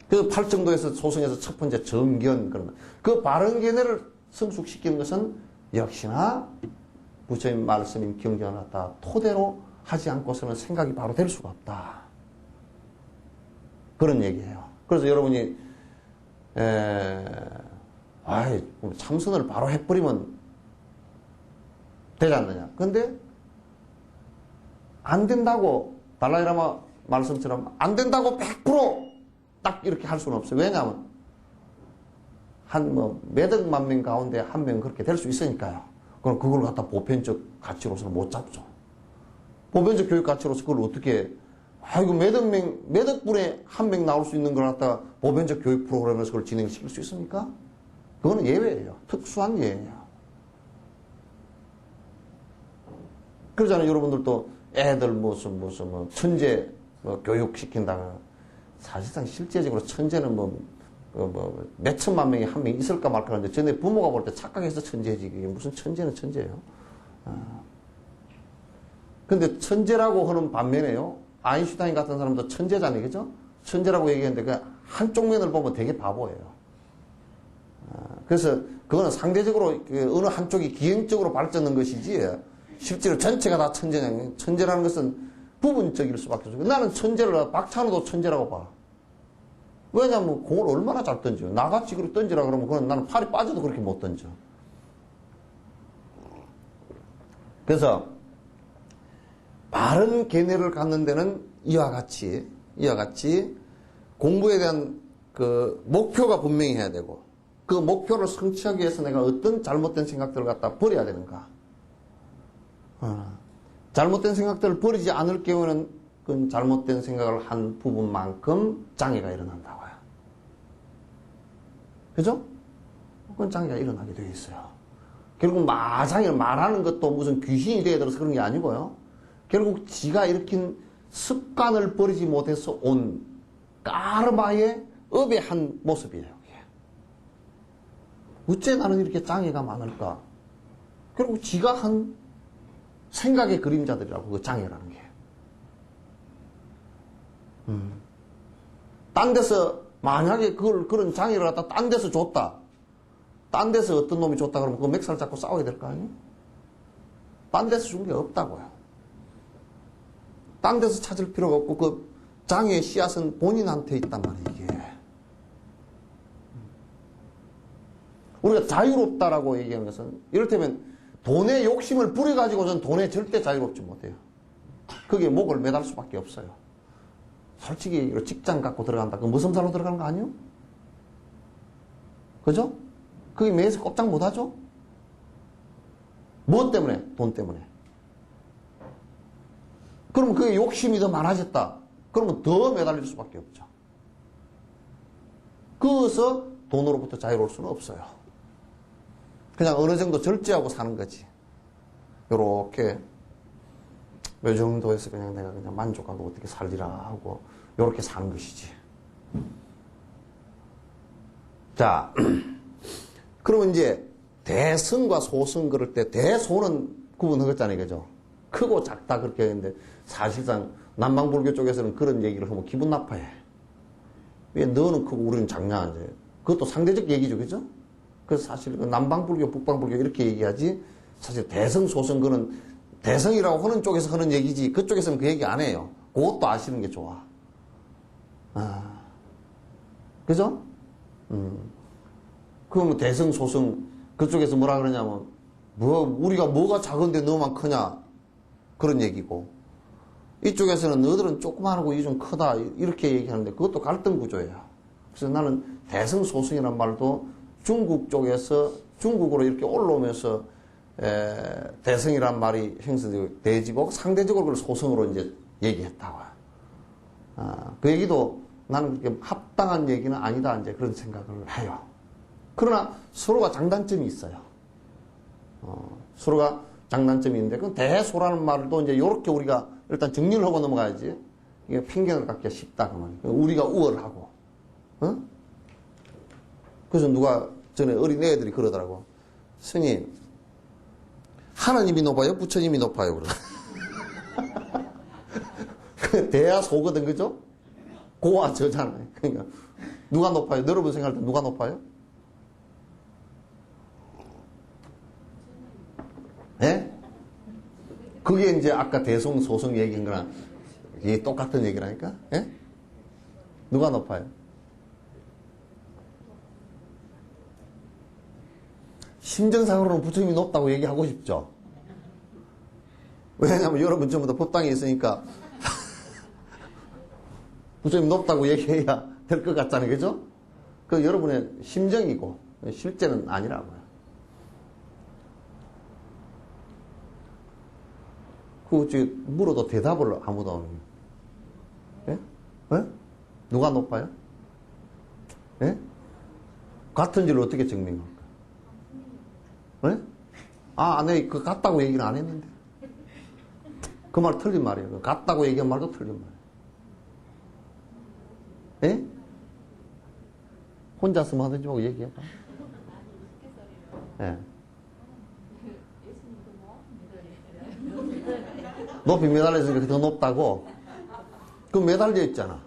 그 팔정도에서 소승에서 첫 번째 정견 그러면 그 바른 견해를 성숙시키는 것은 역시나 부처의 말씀인 경전을 갖다 토대로 하지 않고서는 생각이 바로 될 수가 없다. 그런 얘기예요. 그래서 여러분이 참선을 바로 해버리면 되지 않느냐. 근데 안 된다고 달라이라마 말씀처럼 안 된다고 100%딱 이렇게 할 수는 없어요. 왜냐하면 몇억만 명 가운데 한 명 그렇게 될 수 있으니까요. 그럼 그걸 갖다 보편적 가치로서는 못 잡죠. 보편적 교육 가치로서 그걸 어떻게 이거 몇억 분에 한 명 나올 수 있는 걸 갖다가 보편적 교육 프로그램에서 그걸 진행시킬 수 있습니까? 그거는 예외예요. 특수한 예외예요. 그러잖아요. 여러분들도 애들 무슨 천재 교육시킨다가 사실상 실제적으로 천재는 몇 천만 명이 한 명 있을까 말까 하는데 전에 부모가 볼 때 착각해서 천재지. 그게 무슨 천재는 천재예요. 근데 천재라고 하는 반면에요. 아인슈타인 같은 사람도 천재잖아요. 그죠? 천재라고 얘기했는데 그 한쪽 면을 보면 되게 바보예요. 그래서 그거는 상대적으로 어느 한쪽이 기형적으로 발전한 것이지 실제로 전체가 다 천재냐. 천재라는 것은 부분적일 수밖에 없어요. 나는 천재를 박찬호도 천재라고 봐. 왜냐면 공을 얼마나 잘 던져. 나같이 그렇게 던지라 그러면 그건 나는 팔이 빠져도 그렇게 못 던져. 그래서 바른 견해를 갖는 데는 이와 같이 공부에 대한 그 목표가 분명히 해야 되고 그 목표를 성취하기 위해서 내가 어떤 잘못된 생각들을 갖다 버려야 되는가. 잘못된 생각들을 버리지 않을 경우는 그 잘못된 생각을 한 부분만큼 장애가 일어난다고요. 그죠? 그건 장애가 일어나게 되어 있어요. 결국 마장애를 말하는 것도 무슨 귀신이 되어 들어서 그런 게 아니고요. 결국 지가 일으킨 습관을 버리지 못해서 온 까르마의 업의 한 모습이에요. 어째 나는 이렇게 장애가 많을까? 결국 지가 한 생각의 그림자들이라고, 그 장애라는 게. 딴 데서, 만약에 그런 장애를 갖다 딴 데서 줬다. 딴 데서 어떤 놈이 줬다 그러면 그 맥살 잡고 싸워야 될 거 아니에요? 딴 데서 준 게 없다고요. 딴 데서 찾을 필요가 없고 그 장애의 씨앗은 본인한테 있단 말이에요, 이게. 우리가 자유롭다라고 얘기하는 것은 이를테면 돈의 욕심을 부려가지고는 돈에 절대 자유롭지 못해요. 거기에 목을 매달 수밖에 없어요. 솔직히 얘기로 직장 갖고 들어간다. 그 무슨 살로 들어가는 거 아니에요? 그죠? 그게 매에서 꼼짝 못하죠? 무엇 때문에? 돈 때문에. 그러면 그게 욕심이 더 많아졌다. 그러면 더 매달릴 수밖에 없죠. 그래서 돈으로부터 자유로울 수는 없어요. 그냥 어느 정도 절제하고 사는 거지. 요렇게 요 정도에서 그냥 내가 그냥 만족하고 어떻게 살리라 하고 요렇게 사는 것이지. 자, 그러면 이제 대성과 소성 그럴 때 대소는 구분하겠잖아요, 그죠? 크고 작다 그렇게 했는데 사실상 남방불교 쪽에서는 그런 얘기를 하면 기분 나빠해. 왜 너는 크고 우리는 작냐 이제. 그것도 상대적 얘기죠, 그죠? 그래서 사실 남방불교, 북방불교 이렇게 얘기하지 사실 대성, 소성 그는 대성이라고 하는 쪽에서 하는 얘기지 그쪽에서는 그 얘기 안 해요. 그것도 아시는 게 좋아. 그죠? 그러면 대성, 소성 그쪽에서 뭐라 그러냐면 우리가 뭐가 작은데 너만 크냐 그런 얘기고 이쪽에서는 너들은 조그만하고 이 좀 크다 이렇게 얘기하는데 그것도 갈등 구조예요. 그래서 나는 대성, 소성이란 말도 중국 쪽에서 중국으로 이렇게 올라오면서 대성이란 말이 형성되고 대지고 상대적으로 그걸 소성으로 이제 얘기했다고. 그 얘기도 나는 그렇게 합당한 얘기는 아니다 이제 그런 생각을 해요. 그러나 서로가 장단점이 있어요. 서로가 장단점이 있는데 그 대소라는 말도 이제 이렇게 우리가 일단 정리를 하고 넘어가야지 이게 편견을 갖기가 쉽다 그 말이에요. 우리가 우월하고, 그래서 누가 전에 어린 애들이 그러더라고. 스님, 하나님이 높아요? 부처님이 높아요? 그래. 대야 소거든, 그죠? 고와 저잖아요. 그러니까 누가 높아요? 여러분 생각할 때 누가 높아요? 예? 그게 이제 아까 대성, 소성 얘기인 거랑 이게 똑같은 얘기라니까? 예? 누가 높아요? 심정상으로는 부처님이 높다고 얘기하고 싶죠. 왜냐하면 여러분 전부 다 법당에 있으니까 부처님 높다고 얘기해야 될 것 같잖아요. 그죠? 그 여러분의 심정이고 실제는 아니라고요. 그 물어도 대답을 아무도 안 해요. 예? 예? 누가 높아요? 예? 같은지를 어떻게 증명할까? 네? 네, 그 같다고 얘기는 안 했는데. 그 말 틀린 말이에요. 그 같다고 얘기한 말도 틀린 말이에요. 예? 혼자서만 하든지 말고 얘기해봐. 예. 높이 매달렸으니까 더 높다고? 그럼 매달려 있잖아.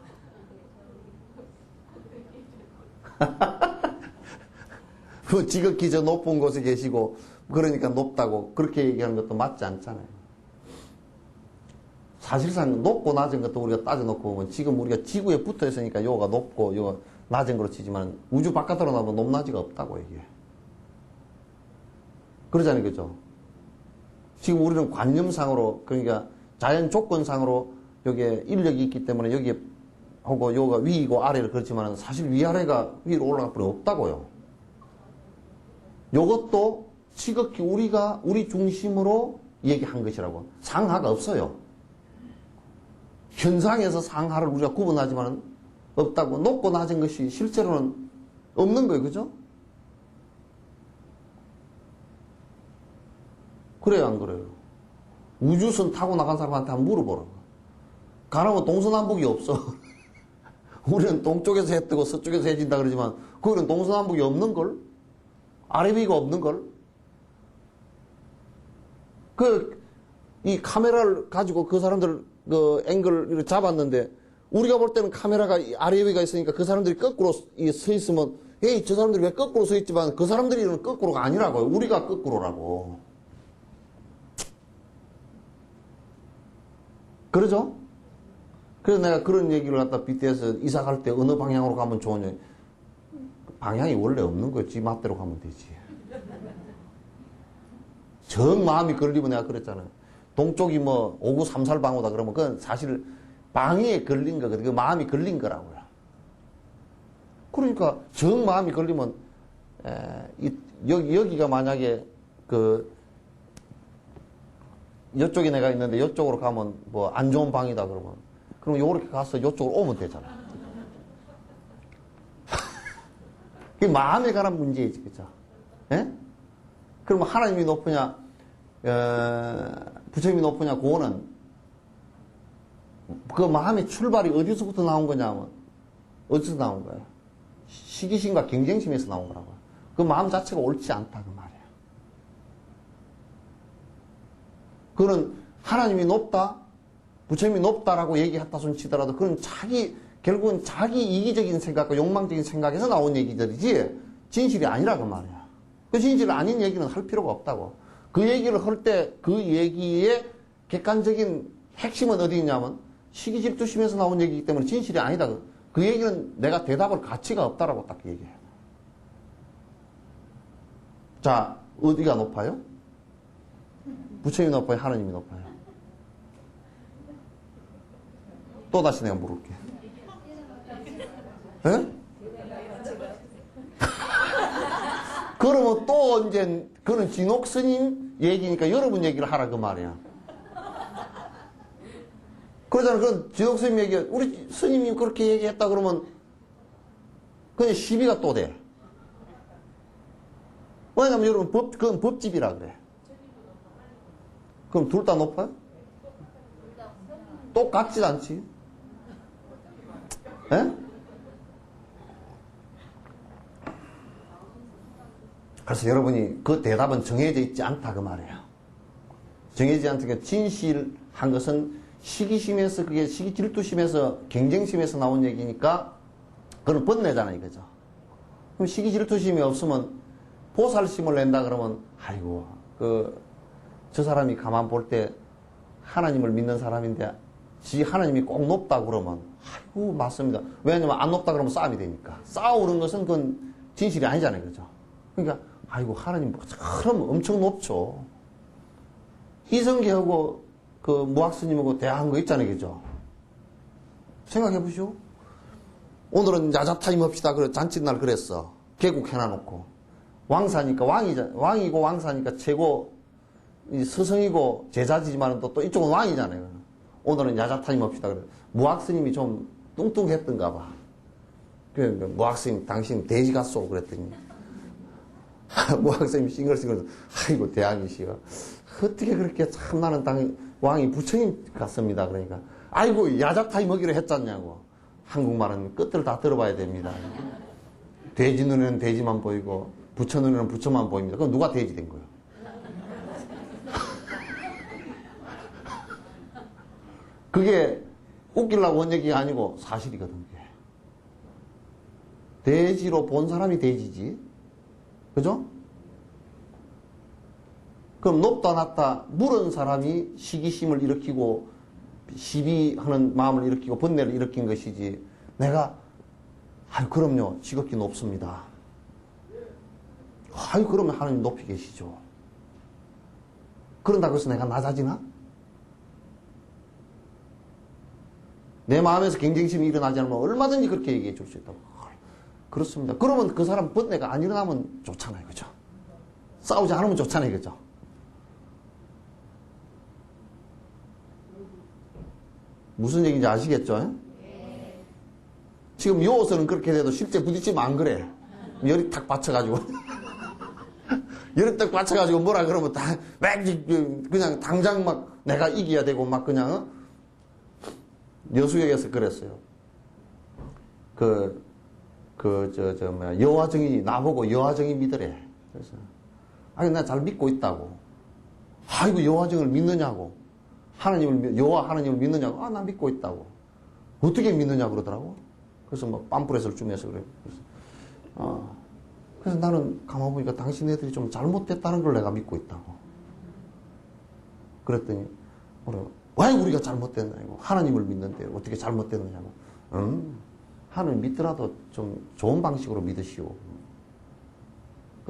그 지극히 저 높은 곳에 계시고 그러니까 높다고 그렇게 얘기하는 것도 맞지 않잖아요. 사실상 높고 낮은 것도 우리가 따져놓고 보면 지금 우리가 지구에 붙어 있으니까 요가 높고 요가 낮은 거로 치지만 우주 바깥으로 나면 높낮이가 없다고 얘기해. 그러잖아요. 그죠? 지금 우리는 관념상으로 그러니까 자연 조건상으로 여기에 인력이 있기 때문에 여기에 하고 요가 위이고 아래를 그렇지만 사실 위아래가 위로 올라갈 필요 없다고요. 요것도 지극히 우리가 우리 중심으로 얘기한 것이라고. 상하가 없어요. 현상에서 상하를 우리가 구분하지만 없다고. 높고 낮은 것이 실제로는 없는 거예요. 그죠? 그래요, 안 그래요? 우주선 타고 나간 사람한테 한번 물어보라고. 가라면 동서남북이 없어. 우리는 동쪽에서 해 뜨고 서쪽에서 해 진다 그러지만 그거는 동서남북이 없는걸? 아래 위가 없는걸? 이 카메라를 가지고 그 사람들 그 앵글을 잡았는데 우리가 볼 때는 카메라가 아래 위가 있으니까 그 사람들이 거꾸로 서 있으면 에이, 저 사람들이 왜 거꾸로 서 있지만 그 사람들이 거꾸로가 아니라고요. 우리가 거꾸로라고. 그러죠? 그래서 내가 그런 얘기를 갖다 빗대서 이사 갈 때 어느 방향으로 가면 좋으냐. 방향이 원래 없는 거예요. 지 맛대로 가면 되지. 정 마음이 걸리면 내가 그랬잖아요. 동쪽이 뭐 5934 방호다 그러면 그건 사실 방위에 걸린 거거든. 그 마음이 걸린 거라고요. 그러니까 정 마음이 걸리면 여기가 만약에 이쪽에 내가 있는데 이쪽으로 가면 뭐 안 좋은 방이다 그러면 그럼 요렇게 가서 이쪽으로 오면 되잖아. 그게 마음에 관한 문제이지, 그죠? 예? 그러면 하나님이 높으냐, 부처님이 높으냐, 그거는 그 마음의 출발이 어디서부터 나온 거냐면 어디서 나온 거야? 시기심과 경쟁심에서 나온 거라고요. 그 마음 자체가 옳지 않다 그 말이에요. 그거는 하나님이 높다, 부처님이 높다라고 얘기했다 손 치더라도 그건 결국은 자기 이기적인 생각과 욕망적인 생각에서 나온 얘기들이지 진실이 아니라 그 말이야. 그 진실 아닌 얘기는 할 필요가 없다고. 그 얘기를 할 때 그 얘기의 객관적인 핵심은 어디 있냐면 시기질투심에서 나온 얘기이기 때문에 진실이 아니다. 그 얘기는 내가 대답할 가치가 없다라고 딱 얘기해요. 자, 어디가 높아요? 부처님이 높아요? 하나님이 높아요? 또 다시 내가 물을게. 예? 그러면 또 이제 그는 진옥 스님 얘기니까 여러분 얘기를 하라 그 말이야. 그러잖아. 그건 진옥 스님 얘기, 우리 스님이 그렇게 얘기했다 그러면 그냥 시비가 또 돼. 왜냐면 여러분 그건 법집이라 그래. 그럼 둘 다 높아요? 똑같지 않지? 예? 그래서 여러분이 그 대답은 정해져 있지 않다 그 말이에요. 정해지지 않다. 진실한 것은 시기심에서 그게 시기질투심에서 경쟁심에서 나온 얘기니까 그건 번뇌잖아 이거죠. 그럼 시기질투심이 없으면 보살심을 낸다 그러면 아이고 저 사람이 가만 볼 때 하나님을 믿는 사람인데 하나님이 꼭 높다 그러면 아이고 맞습니다. 왜냐면 안 높다 그러면 싸움이 되니까. 싸우는 것은 그건 진실이 아니잖아요. 그죠? 그러니까 아이고 하나님 그럼 엄청 높죠. 이성계하고 그 무학스님하고 대화한 거 있잖아요. 그죠? 생각해 보시오. 오늘은 야자타임 합시다. 그래 잔칫날 그랬어. 계곡 해놔놓고 왕사니까 왕이고 왕사니까 최고 스승이고 제자지만 또 이쪽은 왕이잖아요. 오늘은 야자타임 합시다. 그래. 무학스님이 좀 뚱뚱했던가 봐. 그래 무학스님 당신 돼지 같소 그랬더니 무학스님이 싱글싱글 아이고 대학이시여 어떻게 그렇게 참 나는 왕이 부처님 같습니다. 그러니까 아이고 야자타임 하기로 했잖냐고. 한국말은 끝을 다 들어봐야 됩니다. 돼지 눈에는 돼지만 보이고 부처 눈에는 부처만 보입니다. 그럼 누가 돼지 된 거예요? 그게 웃기려고 한 얘기가 아니고 사실이거든. 그게. 돼지로 본 사람이 돼지지 그죠? 그럼 높다 낮다 물은 사람이 시기심을 일으키고 시비하는 마음을 일으키고 번뇌를 일으킨 것이지 내가 아유 그럼요 지극히 높습니다. 아유 그러면 하나님 높이 계시죠. 그런다고 해서 내가 낮아지나? 내 마음에서 경쟁심이 일어나지 않으면 얼마든지 그렇게 얘기해 줄 수 있다고. 그렇습니다. 그러면 그 사람 번뇌가 안 일어나면 좋잖아요. 그죠? 싸우지 않으면 좋잖아요. 그죠? 무슨 얘기인지 아시겠죠? 지금 요옷은 그렇게 돼도 실제 부딪히면 안 그래. 열이 탁 받쳐가지고. 열이 딱 받쳐가지고 뭐라 그러면 다, 그냥 당장 막 내가 이겨야 되고 막 그냥, 여수역에서 그랬어요. 여호와 증인이 나보고 여호와 증인 믿으래. 그래서, 아니, 나 잘 믿고 있다고. 아이고, 여호와 증인을 믿느냐고. 여호와 하나님을 믿느냐고. 아, 나 믿고 있다고. 어떻게 믿느냐고 그러더라고. 그래서 막 팜프렛을 주면서 그래. 그래서 나는 가만 보니까 당신 애들이 좀 잘못됐다는 걸 내가 믿고 있다고. 그랬더니, 왜 우리가 잘못됐냐고. 하나님을 믿는데 어떻게 잘못됐느냐고. 하나님 믿더라도 좀 좋은 방식으로 믿으시오.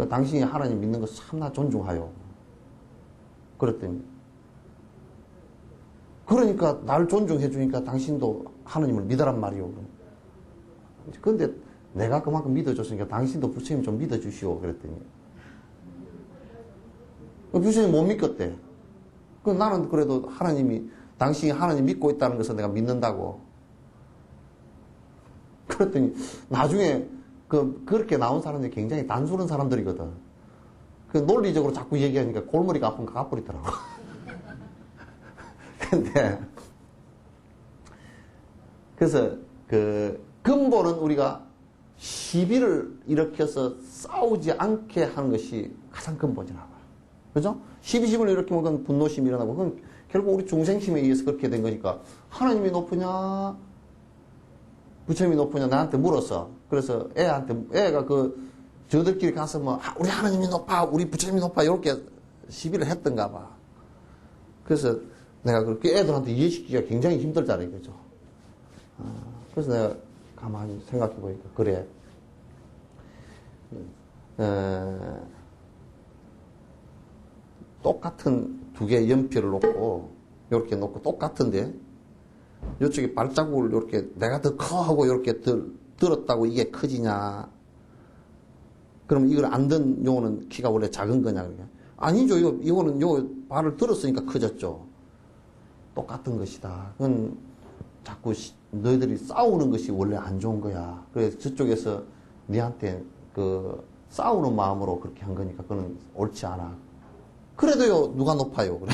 당신이 하나님 믿는 거 참나 존중하요. 그랬더니, 그러니까 날 존중해 주니까 당신도 하나님을 믿으란 말이오. 그런데 내가 그만큼 믿어줬으니까 당신도 부처님 좀 믿어주시오. 그랬더니 부처님 못 믿겠대. 나는 그래도 당신이 하나님 믿고 있다는 것을 내가 믿는다고. 그랬더니 나중에 그렇게 나온 사람들이 굉장히 단순한 사람들이거든. 논리적으로 자꾸 얘기하니까 골머리가 아픈 거 가버리더라고. 근데 그래서 근본은 우리가 시비를 일으켜서 싸우지 않게 하는 것이 가장 근본이라고 봐요. 그죠? 시비심을 일으키면 그건 분노심이 일어나고 그건 결국 우리 중생심에 의해서 그렇게 된 거니까 하나님이 높으냐 부처님이 높으냐 나한테 물었어. 그래서 애가 저들끼리 가서 우리 하나님이 높아 우리 부처님이 높아 이렇게 시비를 했던가 봐. 그래서 내가 그렇게 애들한테 이해시키기가 굉장히 힘들잖아요. 그죠? 그래서 내가 가만히 생각해 보니까, 그래. 똑같은 두 개의 연필을 놓고, 이렇게 놓고 똑같은데, 이쪽에 발자국을 이렇게 내가 더 커 하고 이렇게 들었다고 이게 커지냐. 그러면 이걸 안 든 요거는 키가 원래 작은 거냐. 그러냐. 아니죠. 이거는 발을 들었으니까 커졌죠. 똑같은 것이다. 그건 자꾸 너희들이 싸우는 것이 원래 안 좋은 거야. 그래서 저쪽에서 니한테 싸우는 마음으로 그렇게 한 거니까 그건 옳지 않아. 그래도요, 누가 높아요. 그래.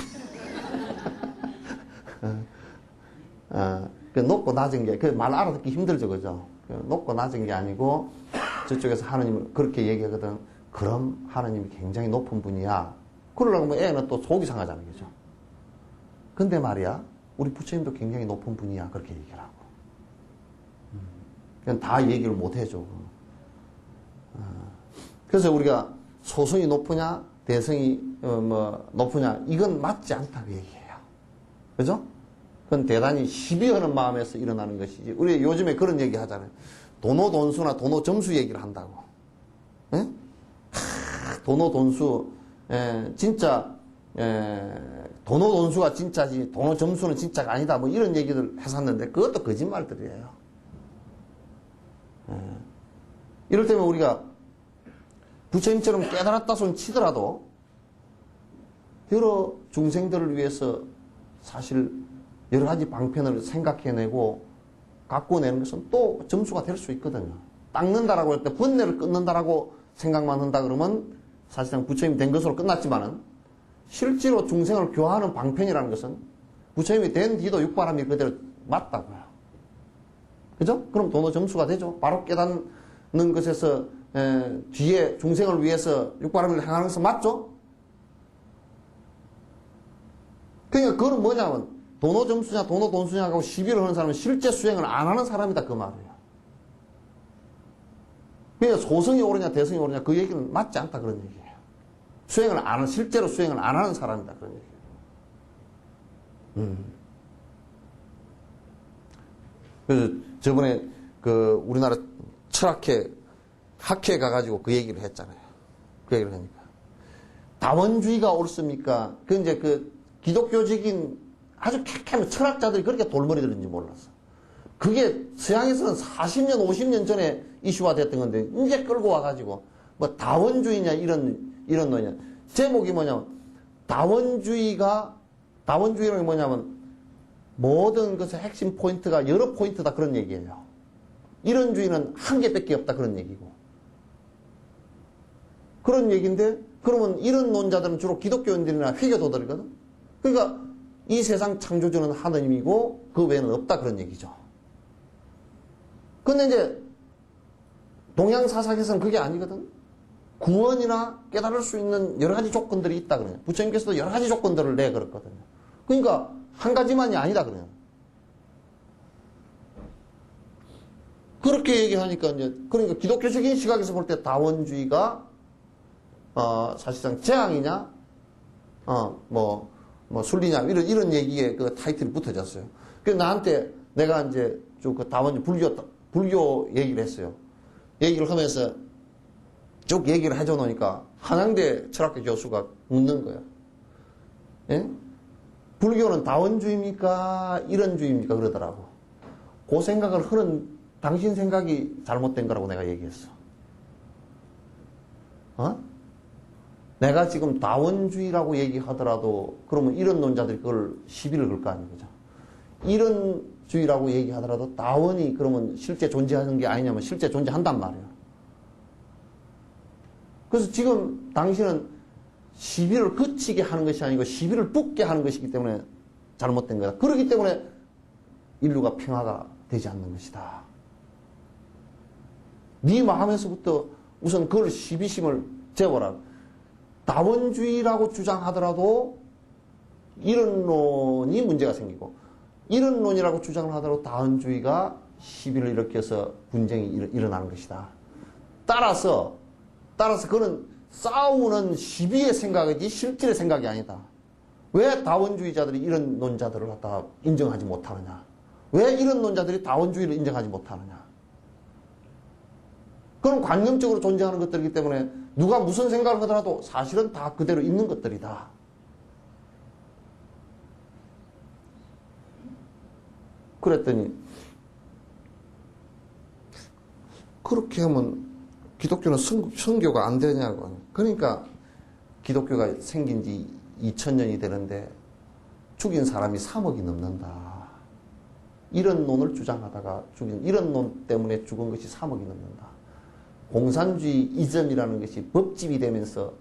높고 낮은 게, 말 알아듣기 힘들죠, 그죠? 높고 낮은 게 아니고, 저쪽에서 하나님을 그렇게 얘기하거든. 그럼 하나님이 굉장히 높은 분이야. 그러려고 하면 애는 또 속이 상하잖아요, 그죠? 근데 말이야, 우리 부처님도 굉장히 높은 분이야. 그렇게 얘기를 하고. 그냥 다 얘기를 못 해줘. 그래서 우리가 소승이 높으냐, 대승이, 높으냐, 이건 맞지 않다고 얘기해요. 그죠? 그건 대단히 시비하는 마음에서 일어나는 것이지. 우리 요즘에 그런 얘기 하잖아요. 도노돈수나 도노점수 얘기를 한다고. 예? 도노돈수, 진짜, 도노돈수가 진짜지, 도노점수는 진짜가 아니다. 뭐 이런 얘기들 했었는데, 그것도 거짓말들이에요. 이럴 때면 우리가 부처님처럼 깨달았다 손 치더라도, 여러 중생들을 위해서 사실 여러 가지 방편을 생각해내고 갖고내는 것은 또 점수가 될 수 있거든요. 닦는다라고 할 때 번뇌를 끊는다라고 생각만 한다 그러면 사실상 부처님이 된 것으로 끝났지만은 실제로 중생을 교화하는 방편이라는 것은 부처님이 된 뒤도 육바람이 그대로 맞다고요. 그죠? 그럼 도노 점수가 되죠. 바로 깨닫는 것에서 뒤에 중생을 위해서 육바람을 행하는 것은 맞죠? 그러니까 그건 뭐냐면 도노 점수냐 도노 돈수냐 하고 시비를 하는 사람은 실제 수행을 안 하는 사람이다 그 말이에요. 그러니까 소승이 옳으냐 대승이 옳으냐 그 얘기는 맞지 않다 그런 얘기예요. 수행을 안 하는, 실제로 수행을 안 하는 사람이다 그런 얘기예요. 그래서 저번에 그 우리나라 철학회 학회에 가가지고 그 얘기를 했잖아요. 그 얘기를 하니까 다원주의가 옳습니까? 그 이제 그 기독교적인 아주 캬캬한 철학자들이 그렇게 돌머리들인지 몰랐어. 그게 서양에서는 40년, 50년 전에 이슈화 됐던 건데, 이제 끌고 와가지고, 뭐, 다원주의냐, 이런 논이냐. 제목이 뭐냐면, 다원주의라는 게 뭐냐면, 모든 것의 핵심 포인트가 여러 포인트다, 그런 얘기예요. 이런 주의는 한 개밖에 없다, 그런 얘기고. 그런 얘기인데, 그러면 이런 논자들은 주로 기독교인들이나 회교도들이거든? 그러니까, 이 세상 창조주는 하느님이고, 그 외에는 없다, 그런 얘기죠. 근데 이제 동양 사상에서는 그게 아니거든. 구원이나 깨달을 수 있는 여러 가지 조건들이 있다 그래요. 부처님께서도 여러 가지 조건들을 내걸었거든요. 그러니까 한 가지만이 아니다 그래요. 그렇게 얘기하니까 이제 그러니까 기독교적인 시각에서 볼 때 다원주의가 사실상 재앙이냐, 순리냐 이런 얘기에 그 타이틀이 붙어졌어요. 그래서 나한테 내가 이제 쭉 그 다원주의 불교 얘기를 했어요. 얘기를 하면서 쭉 얘기를 해줘 놓으니까 한양대 철학교 교수가 묻는 거예요. 예? 불교는 다원주의입니까? 이런주의입니까? 그러더라고. 그 생각을 하는 당신 생각이 잘못된 거라고 내가 얘기했어. 내가 지금 다원주의라고 얘기하더라도 그러면 이런 논자들이 그걸 시비를 걸 거 아니에요. 그죠? 이런 주의라고 얘기하더라도 다원이 그러면 실제 존재하는 게 아니냐면 실제 존재한단 말이에요. 그래서 지금 당신은 시비를 그치게 하는 것이 아니고 시비를 붙게 하는 것이기 때문에 잘못된 거다. 그렇기 때문에 인류가 평화가 되지 않는 것이다. 네 마음에서부터 우선 그걸 시비심을 재워라. 다원주의라고 주장하더라도 이런론이 문제가 생기고 이런론이라고 주장을 하더라도 다원주의가 시비를 일으켜서 분쟁이 일어나는 것이다. 따라서 그는 싸우는 시비의 생각이지 실질의 생각이 아니다. 왜 다원주의자들이 이런 논자들을 갖다가 인정하지 못하느냐? 왜 이런 논자들이 다원주의를 인정하지 못하느냐? 그건 관념적으로 존재하는 것들이기 때문에 누가 무슨 생각을 하더라도 사실은 다 그대로 있는 것들이다. 그랬더니 그렇게 하면 기독교는 선교가 안 되냐고. 그러니까 기독교가 생긴 지 2000년이 되는데 죽인 사람이 3억이 넘는다. 이런 논을 주장하다가 이런 논 때문에 죽은 것이 3억이 넘는다. 공산주의 이전이라는 것이 법집이 되면서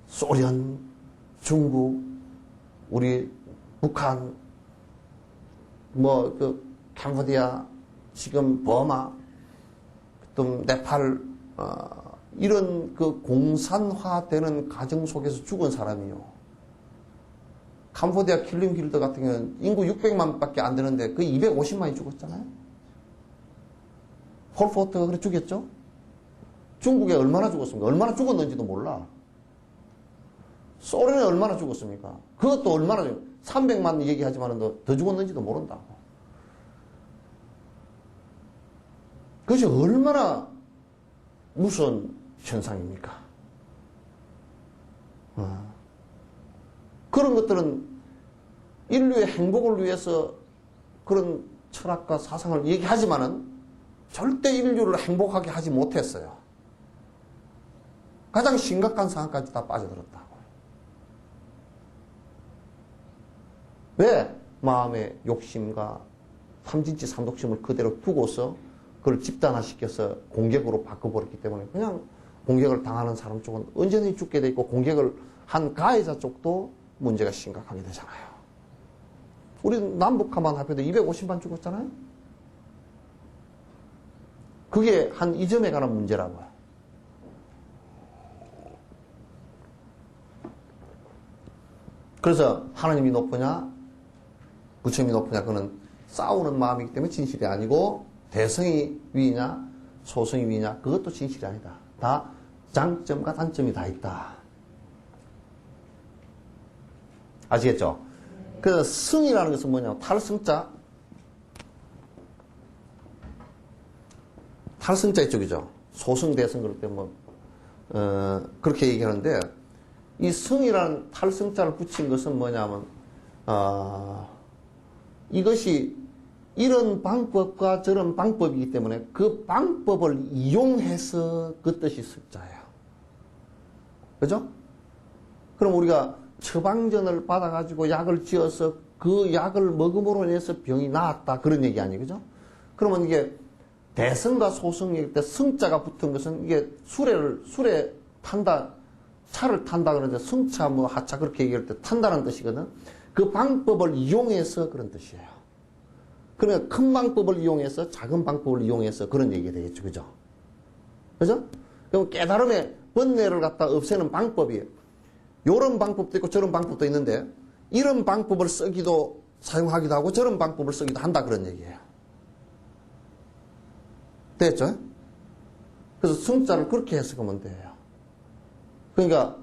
소련, 중국, 우리 북한, 캄보디아, 지금 버마, 또 네팔, 이런 그 공산화되는 과정 속에서 죽은 사람이요. 캄보디아 킬링 필드 같은 경우는 인구 600만 밖에 안 되는데 거의 250만이 죽었잖아요. 폴포트가 그래 죽였죠? 중국에 얼마나 죽었습니까? 얼마나 죽었는지도 몰라. 소련에 얼마나 죽었습니까? 그것도 얼마나 300만 얘기하지만 더 죽었는지도 모른다고. 그것이 얼마나 무서운 현상입니까? 그런 것들은 인류의 행복을 위해서 그런 철학과 사상을 얘기하지만은 절대 인류를 행복하게 하지 못했어요. 가장 심각한 상황까지 다 빠져들었다고. 왜? 마음의 욕심과 삼진치 삼독심을 그대로 두고서 그걸 집단화시켜서 공격으로 바꿔버렸기 때문에 그냥 공격을 당하는 사람 쪽은 언제든지 죽게 돼 있고 공격을 한 가해자 쪽도 문제가 심각하게 되잖아요. 우리 남북한만 합해도 250만 죽었잖아요. 그게 한 이 점에 관한 문제라고요. 그래서 하나님이 높으냐 부처님이 높으냐 그는 싸우는 마음이기 때문에 진실이 아니고 대성이 위냐 소승이 위냐? 그것도 진실이 아니다. 다 장점과 단점이 다 있다. 아시겠죠? 그 승이라는 것은 뭐냐면 탈승자, 탈승자 이쪽이죠. 소승, 대승 그럴 때 뭐 그렇게 얘기하는데 이 승이라는 탈승자를 붙인 것은 뭐냐면 이것이 이런 방법과 저런 방법이기 때문에 그 방법을 이용해서 그 뜻이 승자예요. 그죠? 그럼 우리가 처방전을 받아가지고 약을 지어서 그 약을 먹음으로 인해서 병이 나았다. 그런 얘기 아니에요. 그죠? 그러면 이게 대승과 소승일 때 승자가 붙은 것은 이게 술에 탄다, 차를 탄다 그러는데 승차, 뭐 하차 그렇게 얘기할 때 탄다는 뜻이거든. 그 방법을 이용해서 그런 뜻이에요. 그러면 큰 방법을 이용해서 작은 방법을 이용해서 그런 얘기가 되겠죠. 그죠? 그죠? 그럼 깨달음의 번뇌를 갖다 없애는 방법이 요런 방법도 있고 저런 방법도 있는데 이런 방법을 쓰기도 사용하기도 하고 저런 방법을 쓰기도 한다 그런 얘기예요. 됐죠? 그래서 승자를 그렇게 해석하면 돼요. 그러니까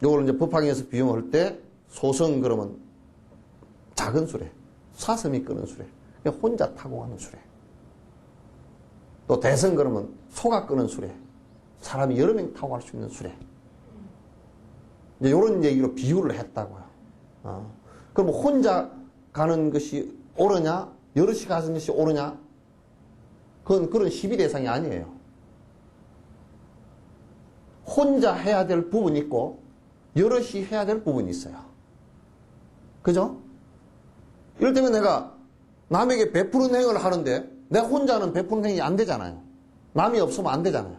요걸 이제 법화경에서 비용할 때 소승 그러면 작은 수레, 사슴이 끄는 수레, 그냥 혼자 타고 가는 수레. 또 대승 그러면 소가 끄는 수레, 사람이 여러 명 타고 갈 수 있는 수레. 이제 이런 얘기로 비유를 했다고요. 그럼 혼자 가는 것이 옳으냐? 여럿이 가는 것이 옳으냐? 그건 그런 시비 대상이 아니에요. 혼자 해야 될 부분이 있고 여럿이 해야 될 부분이 있어요. 그죠? 이럴 때면 내가 남에게 베푸는 행위를 하는데 내가 혼자는 베푸는 행위 안 되잖아요. 남이 없으면 안 되잖아요.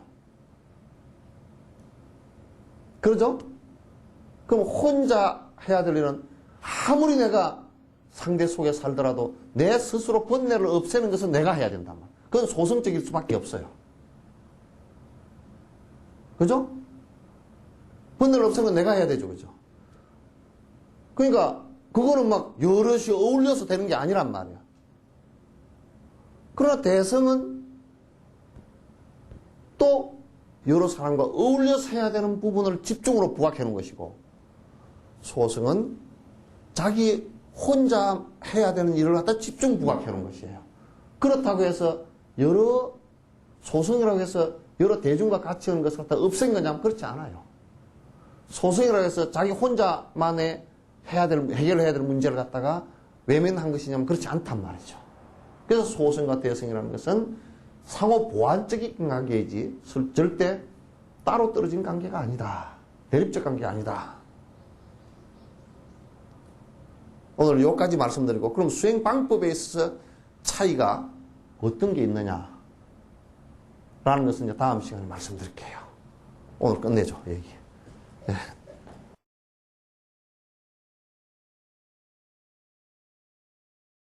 그러죠? 그럼 혼자 해야 될 일은 아무리 내가 상대 속에 살더라도 내 스스로 번뇌를 없애는 것은 내가 해야 된단 말이에요. 그건 소승적일 수밖에 없어요. 그죠? 번뇌를 없애는 건 내가 해야 되죠. 그죠? 그러니까 그거는 막 여럿이 어울려서 되는 게 아니란 말이야. 그러나 대성은 또 여러 사람과 어울려서 해야 되는 부분을 집중으로 부각해 놓은 것이고 소승은 자기 혼자 해야 되는 일을 갖다 집중 부각해 놓은 것이에요. 그렇다고 해서 여러 소승이라고 해서 여러 대중과 같이 하는 것을 갖다 없앤 거냐면 그렇지 않아요. 소승이라고 해서 자기 혼자만의 해결해야 될 문제를 갖다가 외면한 것이냐면 그렇지 않단 말이죠. 그래서 소승과 대승이라는 것은 상호 보완적인 관계이지 절대 따로 떨어진 관계가 아니다. 대립적 관계가 아니다. 오늘 여기까지 말씀드리고 그럼 수행 방법에 있어서 차이가 어떤 게 있느냐 라는 것은 이제 다음 시간에 말씀드릴게요. 오늘 끝내죠. 얘기. 네.